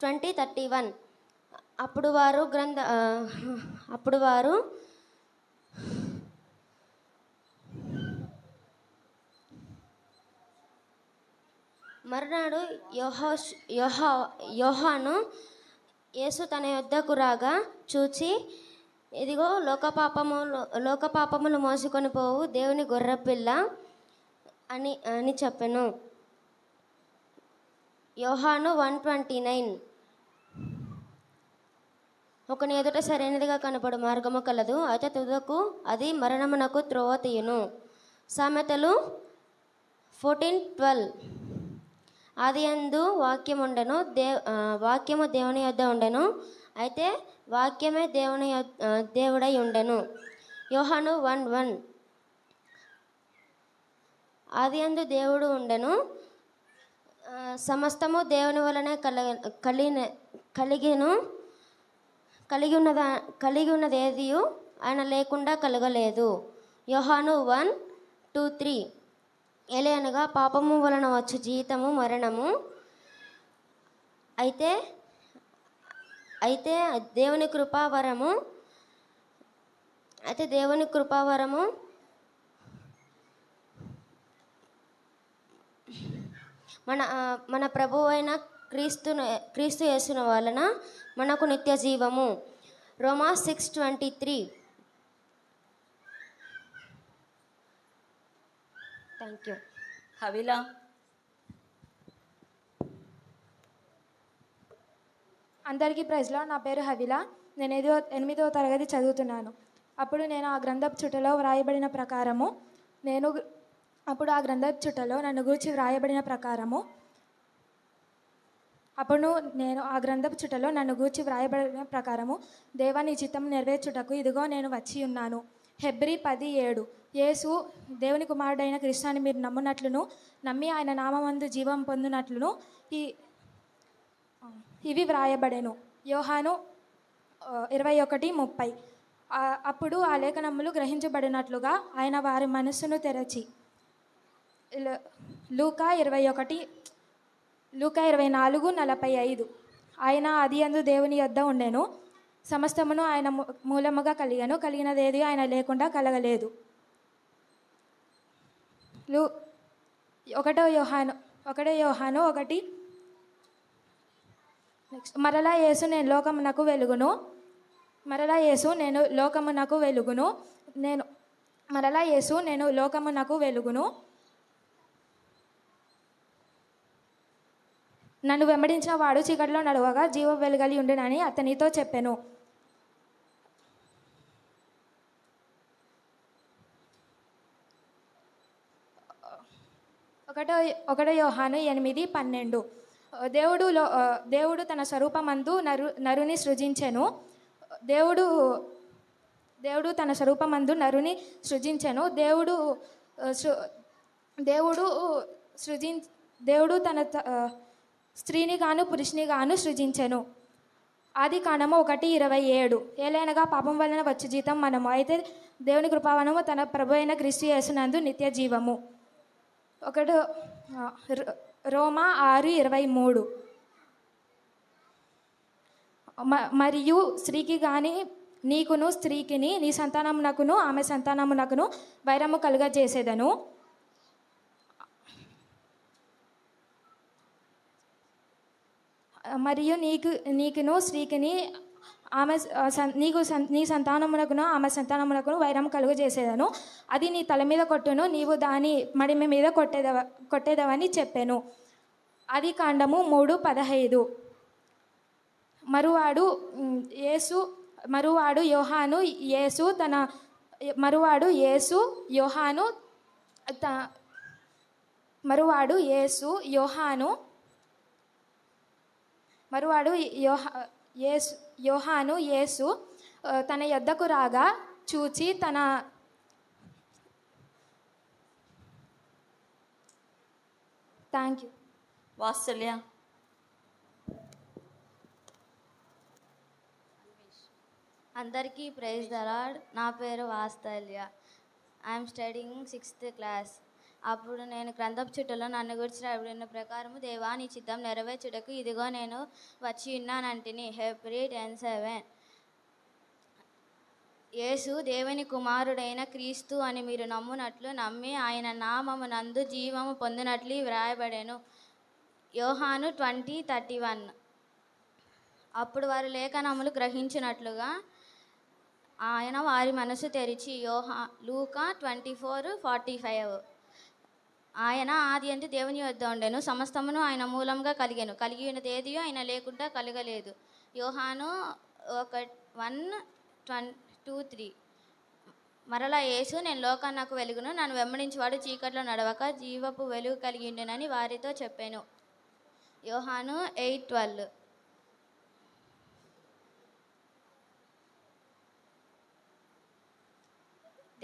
20:31. అప్పుడు వారు మరునాడు యోహాను యేసు తన యొద్దకు రాగా చూచి, ఇదిగో లోకపాపములు మోసుకొని పోవు దేవుని గొర్రెపిల్ల అని చెప్పెను. యోహాను 1:29. ఒకని ఎదుట సరైనదిగా కనపడు మార్గము కలదు, అయితే తుదకు అది మరణమునకు త్రోవ తీయును. సామెతలు 14:12. ఆది యందు వాక్యం ఉండెను, వాక్యము దేవుని యొద్ద ఉండెను, అయితే వాక్యమే దేవుడై ఉండెను. యోహాను 1:1. ఆది యందు దేవుడు ఉండెను, సమస్తము దేవుని వలనే కలిగి ఉన్నదేది ఆయన లేకుండా కలగలేదు. యోహాను 1:2-3. ఎలయనగా పాపము వలన వచ్చు జీతము మరణము. అయితే దేవుని కృపావరము మన ప్రభువు అయిన క్రీస్తు యేసున వలన మనకు నిత్య జీవము. రోమా 6:23. Thank you. హవిలా. అందరికీ ప్రైజ్లో. నా పేరు హవిలా. నేను 8వ తరగతి చదువుతున్నాను. అప్పుడు నేను ఆ గ్రంథపు చుట్టలో వ్రాయబడిన ప్రకారము నన్ను గురించి వ్రాయబడిన ప్రకారము దేవాని చిత్తం నెరవేర్చుటకు ఇదిగో నేను వచ్చి ఉన్నాను. హెబ్రీ 10:7. యేసు దేవుని కుమారుడైన క్రీస్తు అని మీరు నమ్మునట్లును నమ్మి ఆయన నామమందు జీవం పొందినట్లును ఇవి వ్రాయబడెను. యోహాను 21:30. అప్పుడు ఆ లేఖనములు గ్రహించబడినట్లుగా ఆయన వారి మనస్సును తెరచి. లూకా 24:45. ఆయన ఆది యందు దేవుని యొద్ద ఉండెను, సమస్తమును ఆయన మూలముగా కలిగినదేది ఆయన లేకుండా కలగలేదు. 1 యోహాను 1. నెక్స్ట్. మరలా యేసు నేను లోకమునకు వెలుగును. నన్ను వెంబడించిన వాడు చీకటిలో నడవగా జీవ వెలుగలి ఉండునని అతనితో చెప్పాను. ఒకటో యోహాను 8:12. దేవుడు తన స్వరూపమందు నరుని సృజించెను. దేవుడు తన స్వరూపమందు నరుని సృజించెను. దేవుడు తన స్త్రీని గాను పురుషుని గాను సృజించెను. ఆది కాండము 1:27. ఏలైనగా పాపం వలన వచ్చు జీతం మనము, అయితే దేవుని కృపావనము తన ప్రభు అయిన క్రీస్తు యేసునందు నిత్య జీవము. రోమా 6:23. మరియు స్త్రీకి గాని నీకును స్త్రీకిని నీ సంతానమునకును ఆమె సంతానమునకును వైరము కలుగజేసేదను. మరియు నీకును స్త్రీకిని ఆమె నీ సంతానమునకును ఆమె సంతానమునకును వైరం కలుగజేసేదను. అది నీ తల మీద కొట్టును, నీవు దాని మడిమ మీద కొట్టేదవని చెప్పాను. ఆది కాండము 3:15. మరువాడు యోహాను యేసు తన యొద్దకు రాగా చూచి థ్యాంక్ యూ. వాత్సల్య. అందరికీ ప్రైజ్ ద లార్డ్. నా పేరు వాత్సల్య. I'm studying 6th class. అప్పుడు నేను గ్రంథపు చుట్టలో నన్ను గురించి రాయబడిన ప్రకారము దేవా నీ చిత్తం నెరవేర్చుటకు ఇదిగో నేను వచ్చి ఉన్నానంటిని. హెబ్రీ 10:7. యేసు దేవుని కుమారుడైన క్రీస్తు అని మీరు నమ్మునట్లు నమ్మి ఆయన నామమునందు జీవము పొందినట్లు వ్రాయబడెను. యోహాను 20:31. అప్పుడు వారు లేఖనములు గ్రహించినట్లుగా ఆయన వారి మనసు తెరిచి లూకా 24:45. ఆయన ఆది అందు దేవుని వద్ద ఉండెను, సమస్తమును ఆయన మూలంగా కలిగెను, కలిగి ఉన్నది ఏదియో ఆయన లేకుండా కలగలేదు. యోహాను 1:2-3. మరలా యేసు నేను లోకాన్నకు వెలుగును, నన్ను వెంబడించేవాడు చీకట్లో నడవక జీవపు వెలుగు కలిగి ఉండెనని వారితో చెప్పాను. యోహాను 8:12.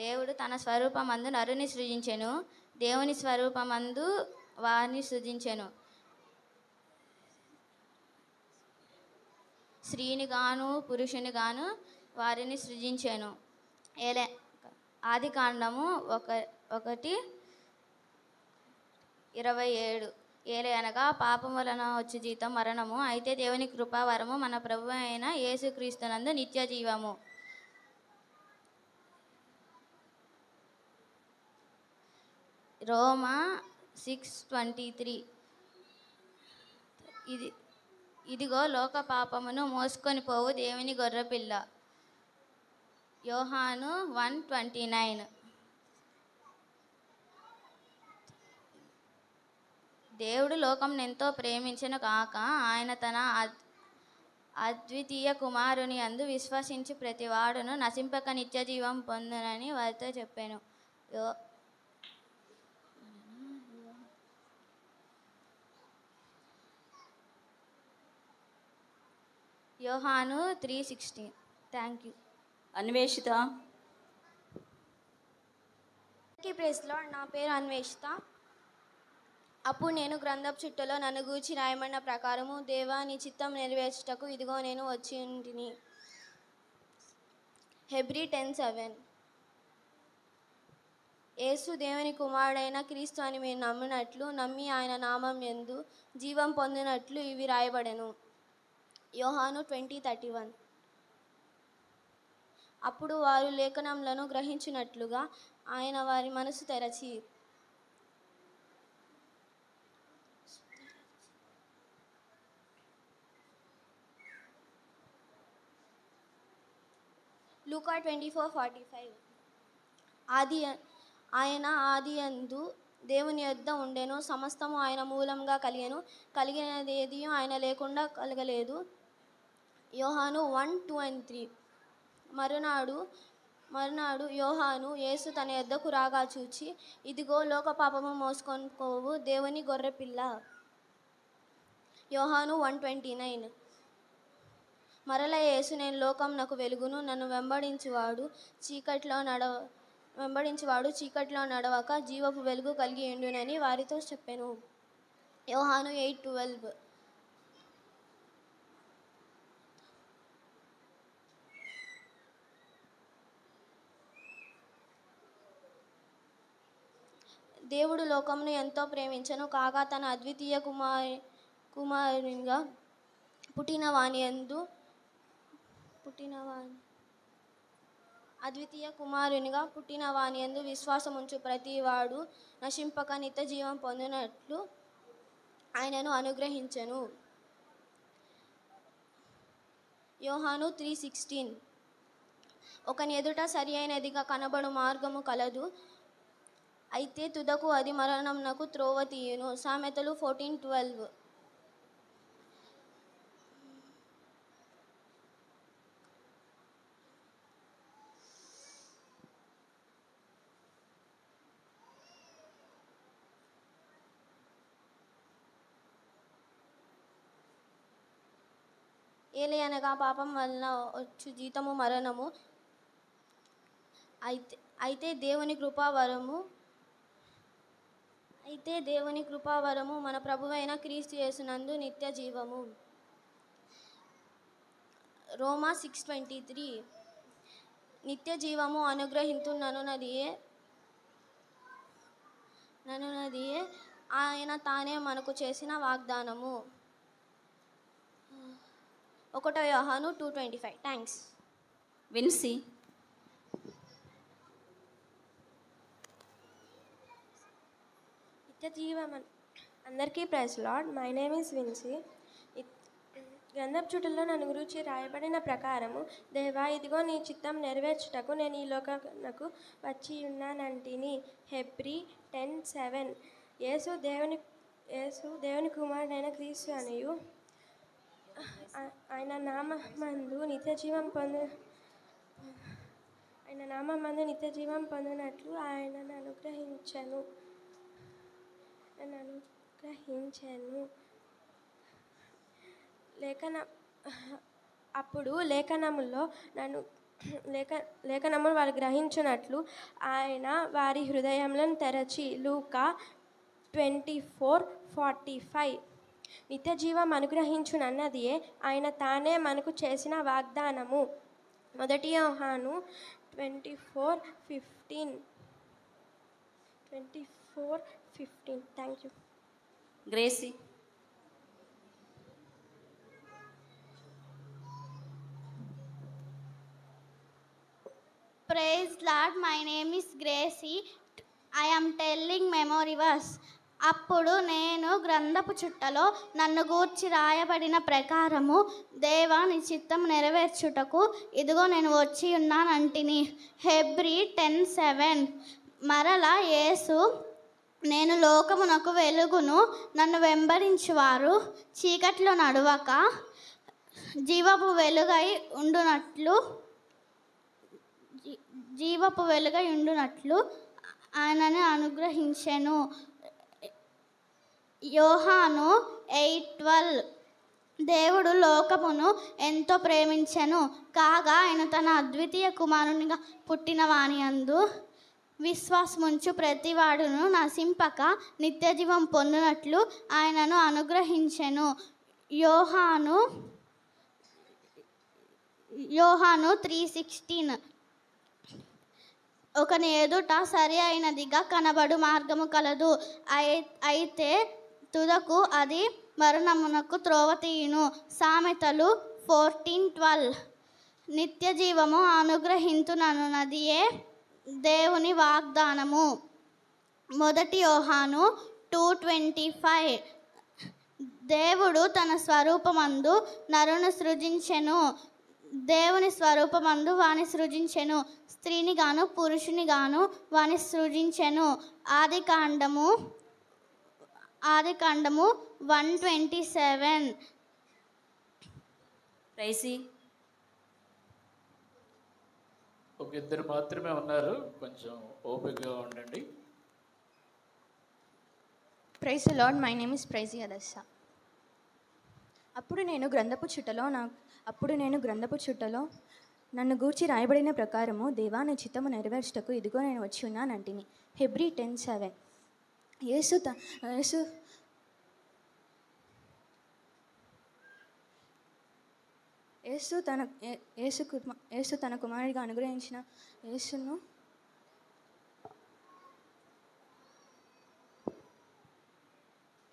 దేవుడు తన స్వరూపమందు నరుని సృజించెను, దేవుని స్వరూపమందు వారిని సృజించెను. స్త్రీని గాను పురుషుని గాను వారిని సృజించెను. ఆది కాండము 1:27. ఏలయనగా పాపం వలన వచ్చి జీతం మరణము, అయితే దేవుని కృపావరము మన ప్రభు అయిన యేసుక్రీస్తునందు నిత్య జీవము. రోమా 6:23. ఇదిగో లోక పాపమును మోసుకొని పోవు దేవుని గొర్రెపిల్ల. యోహాను 1:29. దేవుడు లోకం ఎంతో ప్రేమించెను కాక ఆయన తన అద్వితీయ కుమారుని అందు విశ్వసించి ప్రతివాడును నశింపక నిత్య జీవం పొందునని వారితో చెప్పాను. యోహాను 3:16. Thank you. Anveshita. Praise lord. నా పేరు అన్వేషిత. అప్పుడు నేను గ్రంథపు చుట్టలో నన్ను గూర్చి రాయబడిన ప్రకారము దేవా నీ చిత్తం నెరవేర్చుటకు ఇదిగో నేను వచ్చి ఉంటిని. హెబ్రీ 10:7. యేసు దేవుని కుమారుడైన క్రీస్తు అని మీరు నమ్మినట్లు నమ్మి ఆయన నామం యందు జీవం పొందినట్లు ఇవి రాయబడెను. యోహాను 20:31. అప్పుడు వారు లేఖనములను గ్రహించినట్లుగా ఆయన వారి మనసు తెరచి లూకా 24:45. ఆయన ఆది యందు దేవుని యొద్ద ఉండెను, సమస్తము ఆయన మూలంగా కలిగెను, కలిగినదేది ఆయన లేకుండా కలగలేదు. యోహాను 1:2-3. మరునాడు యోహాను యేసు తన యొద్దకు రాగా చూచి, ఇదిగో లోక పాపము మోసుకొని పోవు దేవుని గొర్రెపిల్ల. యోహాను 1:29. మరల యేసు, నేను లోకమునకు వెలుగును, నన్ను వెంబడించువాడు చీకట్లో నడవక జీవపు వెలుగు కలిగి ఉండునని వారితో చెప్పెను. యోహాను 8:12. దేవుడు లోకమును ఎంతో ప్రేమించెను, కాగా తన అద్వితీయ కుమారునిగా పుట్టిన వాని యందు విశ్వాసముంచు ప్రతివాడు నశింపక నిత్య జీవం పొందినట్లు ఆయనను అనుగ్రహించెను. యోహాను 3:16. ఒకని ఎదుట సరి అయినదిగా కనబడు మార్గము కలదు, అయితే తుదకు అది మరణమునకు త్రోవ తీయును. సామెతలు 14:12. ఏలయనగా పాపం వలన వచ్చు జీతము మరణము, అయితే దేవుని కృపావరము మన ప్రభువైన క్రీస్తు యేసునందు నిత్య జీవము. రోమా 6:23. నిత్య జీవము అనుగ్రహించుననున్నదియే ఆయన తానే మనకు చేసిన వాగ్దానము. 1 యోహాను 2:25. థ్యాంక్స్. విన్సీ. నిత్య జీవం. అందరికీ praise lord. My name is Vincy. గ్రంథపు చుట్టల్లో నన్ను గురించి రాయబడిన ప్రకారము, దేవా ఇదిగో నీ చిత్తం నెరవేర్చుటకు నేను ఈ లోకమునకు వచ్చి ఉన్నానంటిని. హెబ్రీ 10:7. యేసు దేవుని కుమారుడైన క్రీస్తు అనియు ఆయన నామమందు నిత్య జీవం పొందినట్లు ఆయనను అనుగ్రహించెను. అప్పుడు లేఖనములు వారు గ్రహించినట్లు ఆయన వారి హృదయములను తెరచి. లూకా 24:45. నిత్య జీవం అనుగ్రహించునన్నదియే ఆయన తానే మనకు చేసిన వాగ్దానము. 1 యోహాను 24:15. Thank you. Gracie. Praise Lord, my name is Gracie. I am telling memory verse. అప్పుడు నేను గ్రంథపు చుట్టలో నన్ను గూర్చి రాయబడిన ప్రకారము, దేవా నీ చిత్తం నెరవేర్చుటకు ఇదిగో నేను వచ్చి ఉన్నానంటిని. హెబ్రీ 10:7. మరలా యేసు, నేను లోకమునకు వెలుగును, నన్ను వెంబడించువారు చీకట్లో నడవక జీవపు వెలుగై ఉండునట్లు ఆయనను అనుగ్రహించెను. యోహాను 8:12. దేవుడు లోకమును ఎంతో ప్రేమించెను, కాగా ఆయన తన అద్వితీయ కుమారునిగా పుట్టిన వాని యందు విశ్వాసముంచు ప్రతివాడును నశింపక నిత్య జీవం పొందినట్లు ఆయనను అనుగ్రహించెను. యోహాను 3:16. ఒకని ఎదుట సరి అయినదిగా కనబడు మార్గము కలదు, అయితే తుదకు అది మరణమునకు త్రోవ తీయును. సామెతలు 14:12. నిత్య జీవము అనుగ్రహించుననున్నదియే దేవుని వాగ్దానము. 1 యోహాను 2:25. దేవుడు తన స్వరూపమందు నరును సృజించెను, దేవుని స్వరూపమందు వాని సృజించెను, స్త్రీని గాను పురుషుని గాను వాని సృజించెను. ఆదికాండము 1:27. ప్రైసీ. ఒక ఇద్దరు మాత్రమే ఉన్నారు, కొంచెం ఓపికగా ఉండండి. Praise the lord. My name is Praisy అదస్స. అప్పుడు నేను గ్రంథపు చుట్టలో నన్ను గూర్చి రాయబడిన ప్రకారము దేవా నీ చిత్తము నెరవేర్చుటకు ఇదిగో నేను వచ్చి ఉన్నానంటిని. హెబ్రీ 10:7. యేసు తన కుమారుడిగా అనుగ్రహించిన యేసును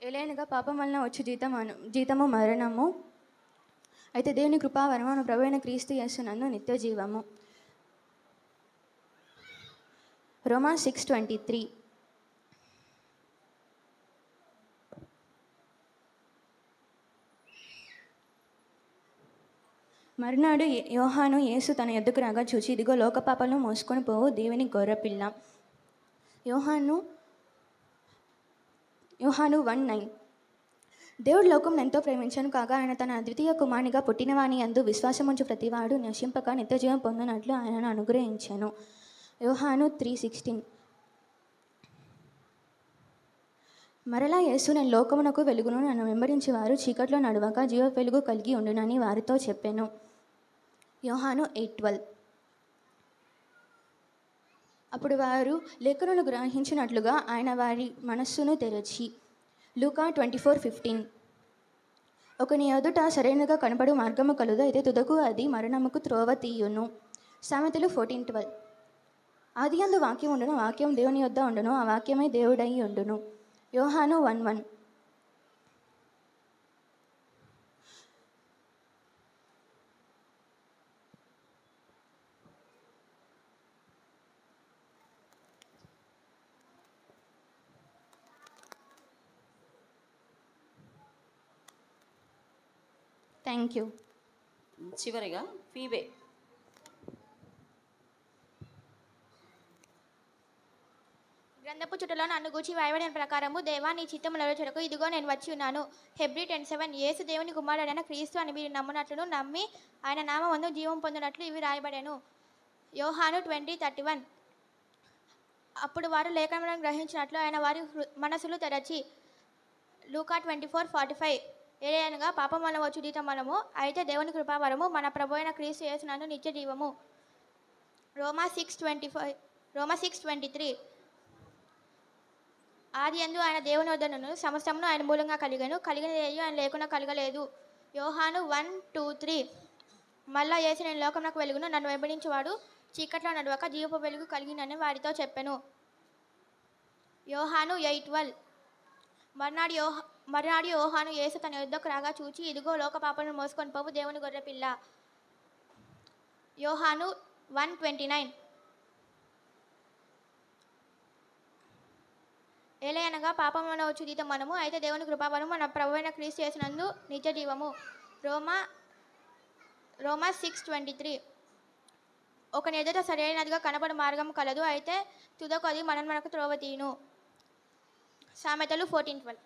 ఎలైనగా పాపం వలన వచ్చి జీతము మరణము, అయితే దేవుని కృపావరము మన ప్రభువైన క్రీస్తు యేసునందు నిత్య జీవము. రోమా 6:23. మరునాడు యోహాను యేసు తన యొద్దకు రాగా చూచి, ఇదిగో లోక పాపాలను మోసుకొని పోవు దేవుని గొర్రెపిల్ల. యోహాను 1:9. దేవుడు లోకం ఎంతో ప్రేమించను కాగా ఆయన తన అద్వితీయ కుమారునిగా పుట్టినవాని యందు విశ్వాసముంచు ప్రతివాడు నశింపక నిత్యజీవం పొందినట్లు ఆయనను అనుగ్రహించెను. యోహాను 3:16. మరలా యేసు నేను లోకమునకు వెలుగును, నన్ను వెంబడించి వారు చీకట్లో నడవక జీవ వెలుగు కలిగి ఉండునని వారితో చెప్పాను. యోహాను 8:12. అప్పుడు వారు లేఖనులు గ్రహించినట్లుగా ఆయన వారి మనస్సును తెరచి. లూకా 24:15. ఒకని ఎదుట సరైనగా కనపడు మార్గము కలదు, అయితే తుదకు అది మరణముకు త్రోవ తీయును. సామెతలు 14:12. ఆది యందు వాక్యం ఉండును, వాక్యం దేవుని యొద్ద ఉండును, ఆ వాక్యమే దేవుడై ఉండును. యోహాను 1:1. Thank you. చివరిగా ఫీబే. గ్రంథపు చుట్టలో నన్ను గూర్చి వాయబడిన ప్రకారము దేవా నీ చిత్తము నెరవేర్చుటకు ఇదిగో నేను వచ్చి ఉన్నాను. హెబ్రీ 10:7. యేసు దేవుని కుమారుడైన క్రీస్తు అని మీరు నమ్మునట్లును నమ్మి ఆయన నామమందు జీవం పొందినట్లు ఇవి రాయబడెను. యోహాను 20:31. అప్పుడు వారు లేఖనములను గ్రహించినట్లు ఆయన వారి మనసులు తెరచి. లూకా 24:45. ఏలయనగా పాపం వలన వచ్చు జీతమనము, అయితే దేవుని కృపావరము మన ప్రభువైన క్రీస్తు యేసునందు నిత్య జీవము. రోమా 6:23. ఆది యందు ఆయన దేవుని వద్దనును, సమస్తమును ఆయన మూలంగా కలిగను, కలిగినది ఆయన లేకుండా కలగలేదు. యోహాను 1:2-3. మళ్ళా యేసు నేను లోకమునకు వెలుగును, నన్ను వెంబడించేవాడు చీకట్లో నడవక జీవపు వెలుగు కలిగినని వారితో చెప్పెను. యోహాను 8:12. మరునాడు యోహాను యేసు తన యొద్దకు రాగా చూచి, ఇదిగో లోక పాపలను మోసుకొని పోవు దేవుని గొర్రెపిల్ల. యోహాను 1:29. ఏలయనగా పాపమున వచ్చు జీతం మనము, అయితే దేవుని కృపావరము మన ప్రభువైన క్రీస్తు యేసునందు నిత్య జీవము. రోమా 6:23. ఒకని ఎదుట సరైనదిగా కనపడు మార్గం కలదు, అయితే తుదకు అది మనకు త్రోవ తీయును. సామెతలు 14:12.